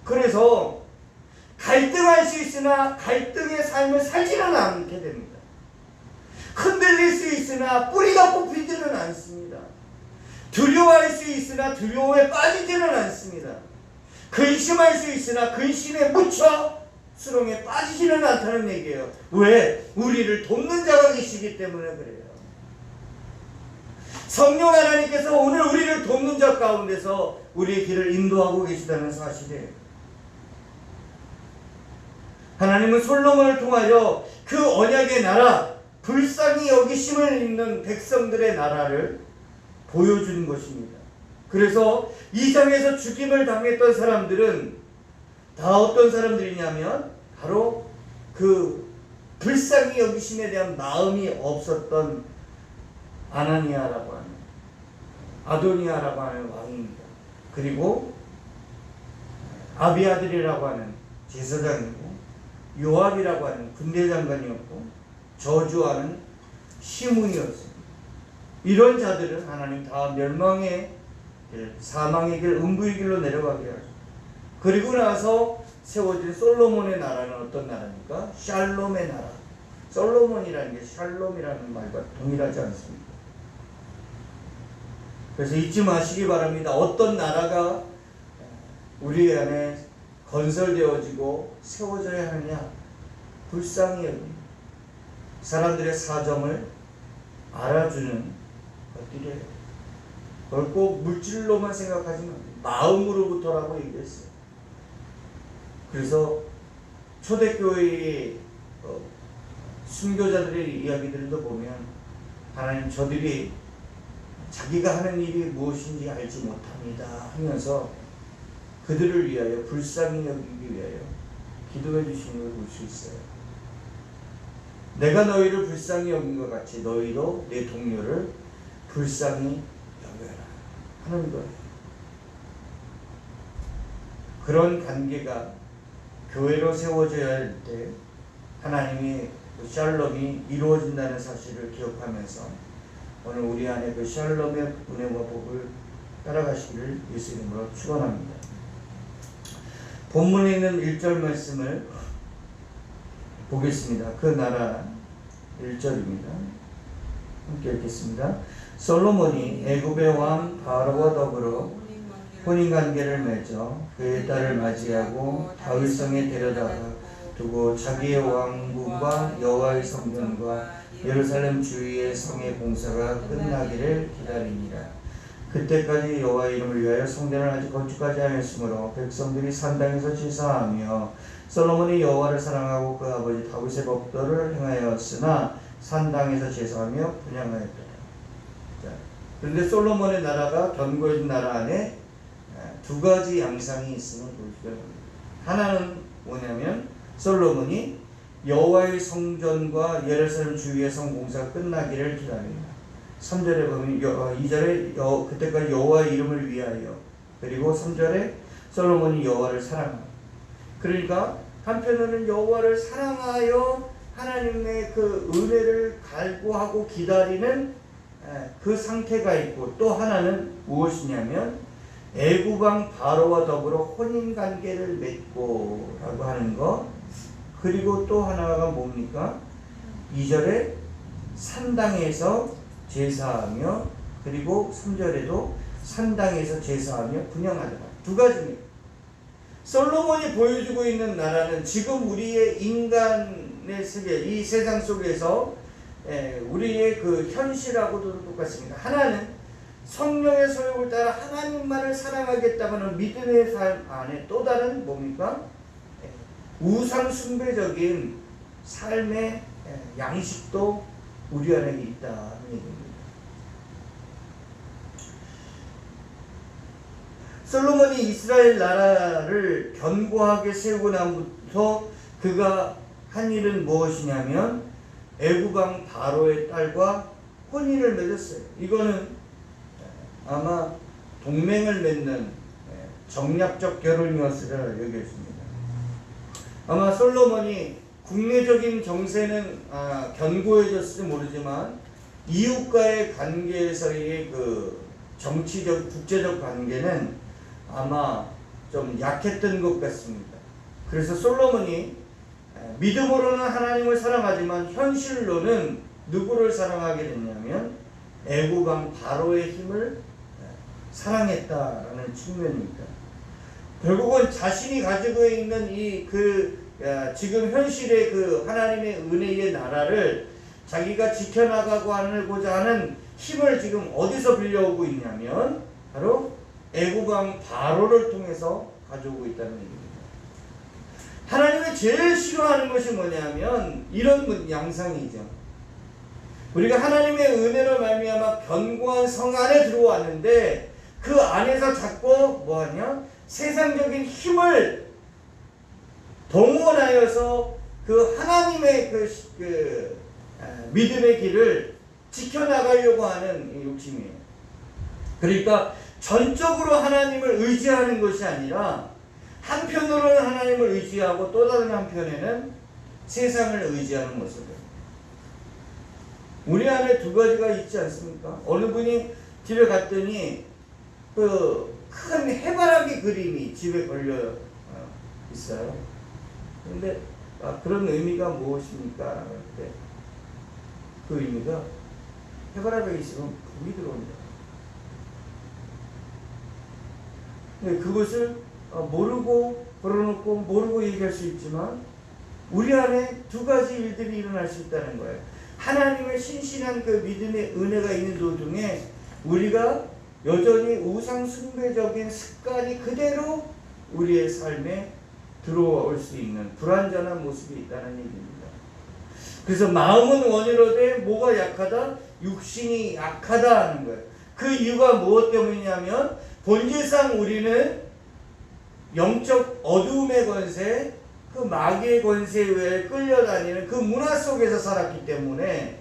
그래서 갈등할 수 있으나 갈등의 삶을 살지는 않게 됩니다. 흔들릴 수 있으나 뿌리가 뽑히지는 않습니다. 두려워할 수 있으나 두려움에 빠지지는 않습니다. 근심할 수 있으나 근심에 묻혀 수렁에 빠지지는 않다는 얘기예요. 왜? 우리를 돕는 자가 계시기 때문에 그래요. 성령 하나님께서 오늘 우리를 돕는 자 가운데서 우리의 길을 인도하고 계시다는 사실이에요. 하나님은 솔로몬을 통하여 그 언약의 나라, 불쌍히 여기심을 입는 백성들의 나라를 보여주는 것입니다. 그래서 이 장에서 죽임을 당했던 사람들은 다 어떤 사람들이냐면 바로 그 불쌍히 여기심에 대한 마음이 없었던 아나니아라고 하는, 아도니아라고 하는 왕입니다. 그리고 아비아들이라고 하는 제사장이고, 요압이라고 하는 군대 장관이었고, 저주하는 시므이었습니다. 이런 자들은 하나님 다 멸망의 길, 사망의 길, 음부의 길로 내려가게 하죠. 그리고 나서 세워진 솔로몬의 나라는 어떤 나라입니까? 샬롬의 나라. 솔로몬이라는 게 샬롬이라는 말과 동일하지 않습니다. 그래서 잊지 마시기 바랍니다. 어떤 나라가 우리 안에 건설되어지고 세워져야 하느냐? 불쌍히 여깁니다. 사람들의 사정을 알아주는 것들이에요. 그걸 꼭 물질로만 생각하지만 마음으로부터라고 얘기했어요. 그래서 초대교회의 순교자들의 이야기들도 보면 하나님 저들이 자기가 하는 일이 무엇인지 알지 못합니다 하면서 그들을 위하여 불쌍히 여기기 위하여 기도해 주시는 걸 볼 수 있어요. 내가 너희를 불쌍히 여긴 것 같이 너희도 내 동료를 불쌍히 여겨라 하는 거예요. 그런 관계가 교회로 세워져야 할 때 하나님이 그 샬롬이 이루어진다는 사실을 기억하면서 오늘 우리 안에 그 샬롬의 은혜와 복을 따라가시기를 예수 이름으로 축원합니다. 본문에 있는 1절 말씀을 보겠습니다. 그 나라 1절입니다. 함께 읽겠습니다. 솔로몬이 애굽의 왕 바로와 더불어 혼인관계를 맺어 그의 딸을 맞이하고 다윗성에 데려다가 두고 자기의 왕궁과 여호와의 성전과 예루살렘 주위의 성의 공사가 끝나기를 기다리니라. 그때까지 여호와의 이름을 위하여 성전을 아직 건축하지 않았으므로 백성들이 산당에서 제사하며 솔로몬이 여호와를 사랑하고 그 아버지 다윗의 법도를 행하였으나 산당에서 제사하며 분향하였더라. 그런데 솔로몬의 나라가 견고해진 나라 안에 두 가지 양상이 있음을 보시기 바랍니다. 하나는 뭐냐면 솔로몬이 여호와의 성전과 예루살렘 주위의 성 공사가 끝나기를 기다립니다. 3절에 보면 2절에 그때까지 여호와의 이름을 위하여, 그리고 3절에 솔로몬이 여호와를 사랑합니다. 그러니까 한편으로는 여호와를 사랑하여 하나님의 그 은혜를 갈구하고 기다리는 그 상태가 있고, 또 하나는 무엇이냐면 애굽 왕 바로와 더불어 혼인관계를 맺고 라고 하는 것. 그리고 또 하나가 뭡니까? 2절에 산당에서 제사하며, 그리고 3절에도 산당에서 제사하며 분향하더라. 두 가지입니다. 솔로몬이 보여주고 있는 나라는 지금 우리의 인간의 세계, 이 세상 속에서 우리의 그 현실하고도 똑같습니다. 하나는 성령의 소욕을 따라 하나님만을 사랑하겠다는 믿음의 삶 안에 또 다른 뭡니까? 우상 숭배적인 삶의 양식도 우리 안에 있다는 얘기입니다. 솔로몬이 이스라엘 나라를 견고하게 세우고 나부터 그가 한 일은 무엇이냐면 애굽 왕 바로의 딸과 혼인을 맺었어요. 이거는 아마 동맹을 맺는 정략적 결혼이었으리라 여겨집니다. 아마 솔로몬이 국내적인 정세는 견고해졌을지 모르지만 이웃과의 관계에서의 그 정치적, 국제적 관계는 아마 좀 약했던 것 같습니다. 그래서 솔로몬이 믿음으로는 하나님을 사랑하지만 현실로는 누구를 사랑하게 됐냐면 애굽 왕 바로의 힘을 사랑했다라는 측면입니다. 결국은 자신이 가지고 있는 지금 현실의 그 하나님의 은혜의 나라를 자기가 지켜나가고 하고자 하는 힘을 지금 어디서 빌려오고 있냐면 바로 애굽 왕 바로를 통해서 가져오고 있다는 얘기입니다. 하나님이 제일 싫어하는 것이 뭐냐면 이런 양상이죠. 우리가 하나님의 은혜로 말미암아 견고한 성 안에 들어왔는데 그 안에서 자꾸 뭐하냐? 세상적인 힘을 동원하여서 그 하나님의 믿음의 길을 지켜나가려고 하는 욕심이에요. 그러니까 전적으로 하나님을 의지하는 것이 아니라 한편으로는 하나님을 의지하고 또 다른 한편에는 세상을 의지하는 모습이에요. 우리 안에 두 가지가 있지 않습니까? 어느 분이 집에 갔더니 그 큰 해바라기 그림이 집에 걸려 있어요. 근데 그런 의미가 무엇입니까? 그때 그 의미가 해바라기가 있으면 불이 들어온다. 근데 그것을 모르고 걸어놓고 모르고 얘기할 수 있지만 우리 안에 두 가지 일들이 일어날 수 있다는 거예요. 하나님의 신실한 그 믿음의 은혜가 있는 도중에 우리가 여전히 우상 숭배적인 습관이 그대로 우리의 삶에 들어올 수 있는 불완전한 모습이 있다는 얘기입니다. 그래서 마음은 원이로되 뭐가 약하다? 육신이 약하다 하는 거예요. 그 이유가 무엇 때문이냐면 본질상 우리는 영적 어두움의 권세, 그 마귀의 권세에 의해 끌려다니는 그 문화 속에서 살았기 때문에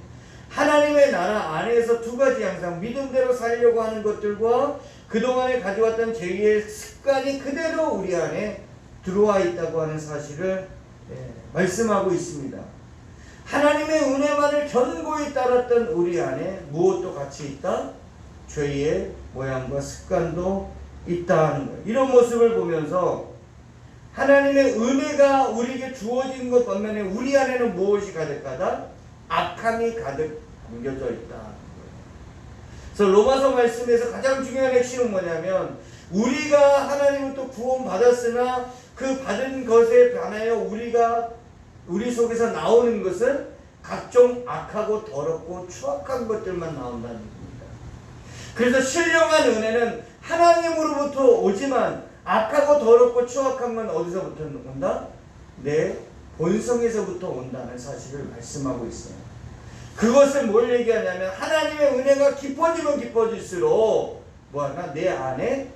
하나님의 나라 안에서 두 가지 양상, 믿음대로 살려고 하는 것들과 그동안에 가져왔던 죄의 습관이 그대로 우리 안에 들어와 있다고 하는 사실을 말씀하고 있습니다. 하나님의 은혜만을 견고히 따랐던 우리 안에 무엇도 같이 있다? 죄의 모양과 습관도 있다 하는 거예요. 이런 모습을 보면서 하나님의 은혜가 우리에게 주어진 것 반면에 우리 안에는 무엇이 가득하다? 악함이 가득 담겨져 있다. 그래서 로마서 말씀에서 가장 중요한 핵심은 뭐냐면 우리가 하나님으로부터 구원 받았으나 그 받은 것에 반하여 우리 속에서 나오는 것은 각종 악하고 더럽고 추악한 것들만 나온다는 얘기입니다. 그래서 신령한 은혜는 하나님으로부터 오지만 악하고 더럽고 추악한 건 어디서부터 온다? 내 본성에서부터 온다는 사실을 말씀하고 있어요. 그것을 뭘 얘기하냐면 하나님의 은혜가 깊어지면 깊어질수록 뭐하나 내 안에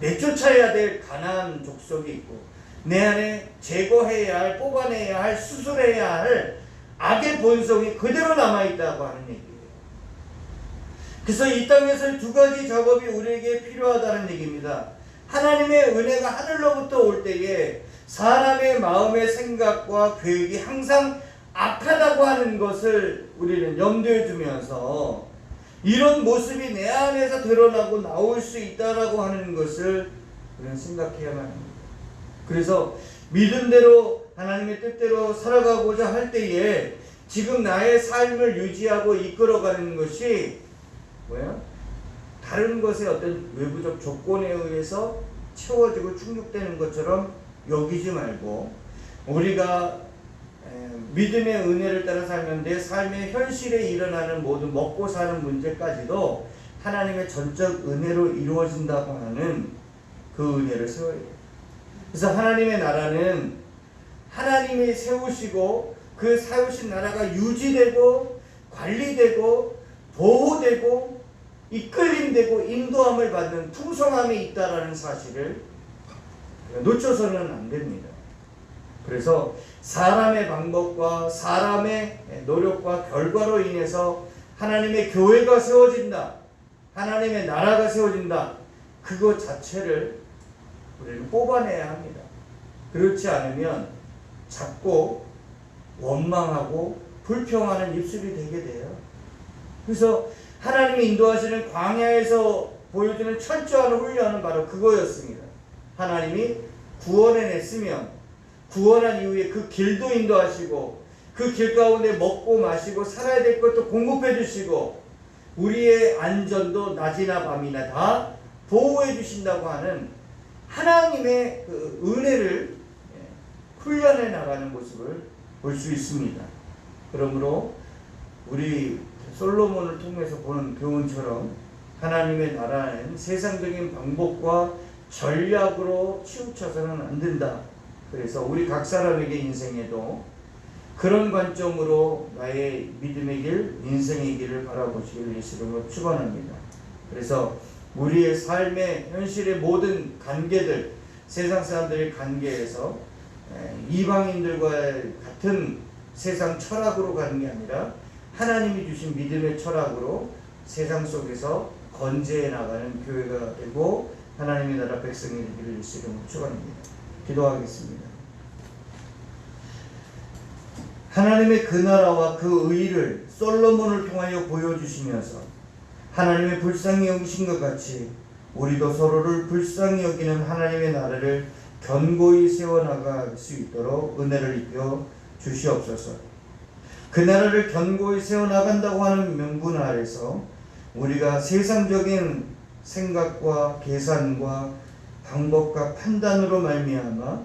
내쫓아야 될 가난한 족속이 있고 내 안에 제거해야 할, 뽑아내야 할, 수술해야 할 악의 본성이 그대로 남아있다고 하는 얘기예요. 그래서 이 땅에서 두 가지 작업이 우리에게 필요하다는 얘기입니다. 하나님의 은혜가 하늘로부터 올 때에 사람의 마음의 생각과 계획이 항상 악하다고 하는 것을 우리는 염두에 두면서 이런 모습이 내 안에서 드러나고 나올 수 있다라고 하는 것을 우리는 생각해야만 합니다. 그래서 믿음대로 하나님의 뜻대로 살아가고자 할 때에 지금 나의 삶을 유지하고 이끌어가는 것이 뭐야? 다른 것의 어떤 외부적 조건에 의해서 채워지고 충족되는 것처럼 여기지 말고 우리가 믿음의 은혜를 따라 살면 내 삶의 현실에 일어나는 모든 먹고 사는 문제까지도 하나님의 전적 은혜로 이루어진다고 하는 그 은혜를 세워야 돼요. 그래서 하나님의 나라는 하나님이 세우시고 그 세우신 나라가 유지되고 관리되고 보호되고 이끌림되고 인도함을 받는 풍성함이 있다라는 사실을 놓쳐서는 안 됩니다. 그래서 사람의 방법과 사람의 노력과 결과로 인해서 하나님의 교회가 세워진다. 하나님의 나라가 세워진다. 그것 자체를 우리는 뽑아내야 합니다. 그렇지 않으면 자꾸 원망하고 불평하는 입술이 되게 돼요. 그래서 하나님이 인도하시는 광야에서 보여주는 철저한 훈련은 바로 그거였습니다. 하나님이 구원해냈으면 구원한 이후에 그 길도 인도하시고 그 길 가운데 먹고 마시고 살아야 될 것도 공급해 주시고 우리의 안전도 낮이나 밤이나 다 보호해 주신다고 하는 하나님의 그 은혜를 훈련해 나가는 모습을 볼 수 있습니다. 그러므로 우리 솔로몬을 통해서 보는 교훈처럼 하나님의 나라는 세상적인 방법과 전략으로 치우쳐서는 안 된다. 그래서 우리 각 사람에게 인생에도 그런 관점으로 나의 믿음의 길, 인생의 길을 바라보시길 예수님으로 축원합니다. 그래서 우리의 삶의 현실의 모든 관계들, 세상 사람들의 관계에서 이방인들과 같은 세상 철학으로 가는 게 아니라 하나님이 주신 믿음의 철학으로 세상 속에서 건재해 나가는 교회가 되고 하나님의 나라 백성이 되기를 예수님으로 축원합니다. 기도하겠습니다. 하나님의 그 나라와 그 의를 솔로몬을 통하여 보여주시면서 하나님의 불쌍히 여기신 것 같이 우리도 서로를 불쌍히 여기는 하나님의 나라를 견고히 세워나갈 수 있도록 은혜를 입혀 주시옵소서. 그 나라를 견고히 세워나간다고 하는 명분 아래서 우리가 세상적인 생각과 계산과 방법과 판단으로 말미암아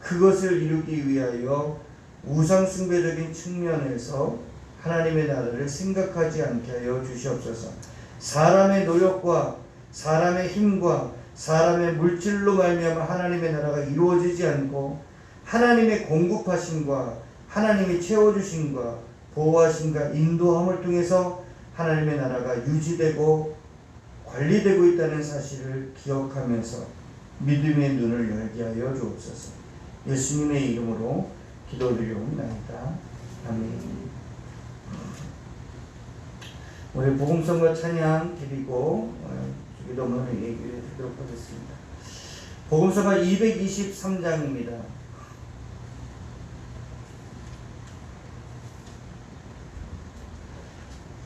그것을 이루기 위하여 우상숭배적인 측면에서 하나님의 나라를 생각하지 않게 하여 주시옵소서. 사람의 노력과 사람의 힘과 사람의 물질로 말미암아 하나님의 나라가 이루어지지 않고 하나님의 공급하심과 하나님이 채워주심과 보호하심과 인도함을 통해서 하나님의 나라가 유지되고 관리되고 있다는 사실을 기억하면서 믿음의 눈을 열게 하여 주옵소서. 예수님의 이름으로 기도드리옵나이다. 아멘. 우리 복음성과 찬양 드리고 기도문을 얘기해 드리도록 하겠습니다. 복음성가 223장입니다.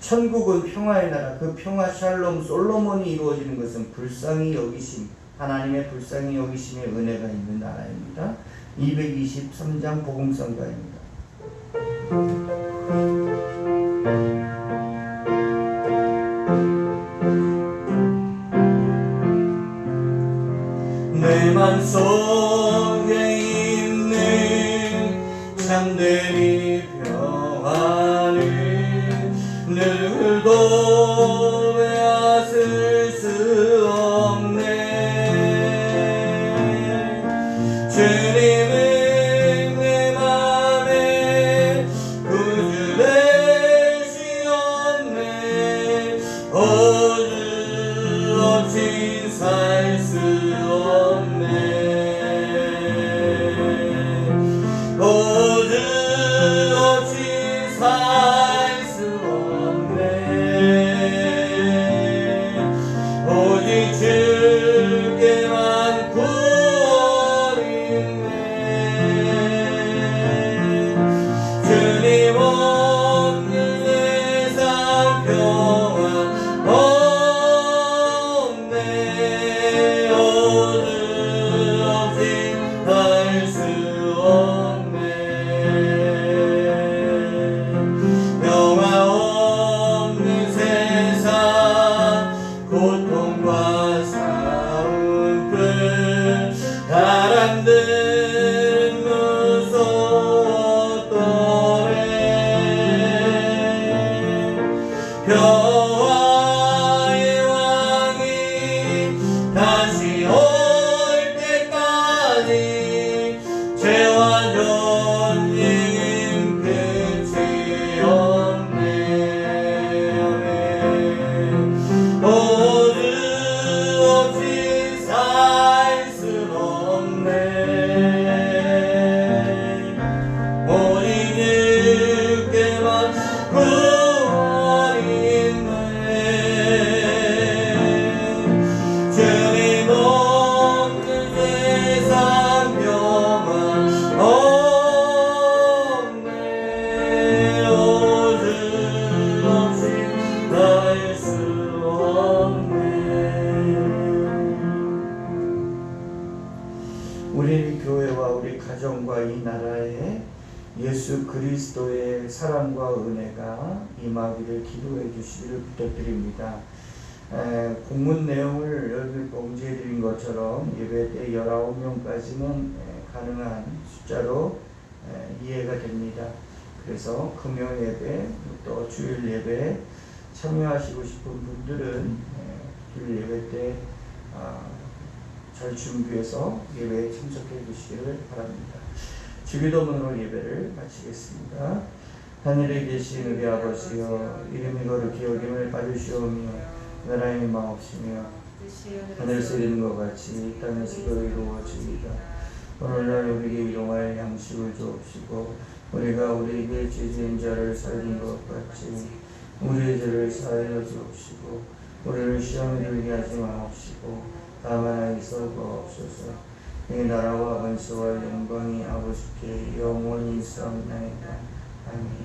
천국은 평화의 나라, 그 평화 샬롬 솔로몬이 이루어지는 것은 불쌍히 여기심, 하나님의 불쌍히 여기심의 은혜가 있는 나라입니다. 223장 복음성가입니다. 내 맘속에 있는 참된 평안을 누구도 빼앗을 수 없네. 주님은 내 맘에 구주 되시었네. 오주 없이 살 수 없네. 오주 없이 살 수 없네. 오직 주께만 구원 있네. 주님 없는 세상 평안 없네. 오주 없이 살 수 없네. 나라에 예수 그리스도의 사랑과 은혜가 임하기를 기도해 주시기를 부탁드립니다. 공문 내용을 여기 공지해 드린 것처럼 예배 때 19명까지는 가능한 숫자로 이해가 됩니다. 그래서 금요 예배 또 주일 예배에 참여하시고 싶은 분들은 주일 예배 때 잘 준비해서 예배에 참석해 주시기를 바랍니다. 주기도문으로 예배를 마치겠습니다. 하늘에 계신 우리 아버지여, 이름이 거룩히 여김을 받으시오며 나라의 마옵시며 하늘에서 이르는 것 같이 이 땅에서도 이루어지이다. 오늘날 우리에게 일용할 양식을 주옵시고 우리가 우리에게 죄진 자를 살린 것 같이 우리의 죄를 사하여 주옵시고 우리를 시험에 들게 하지 마옵시고 다만 하에서 구하옵소서. 이 나라와 권세와 영광이 아버지께 영원히 있사옵나이다. 아멘.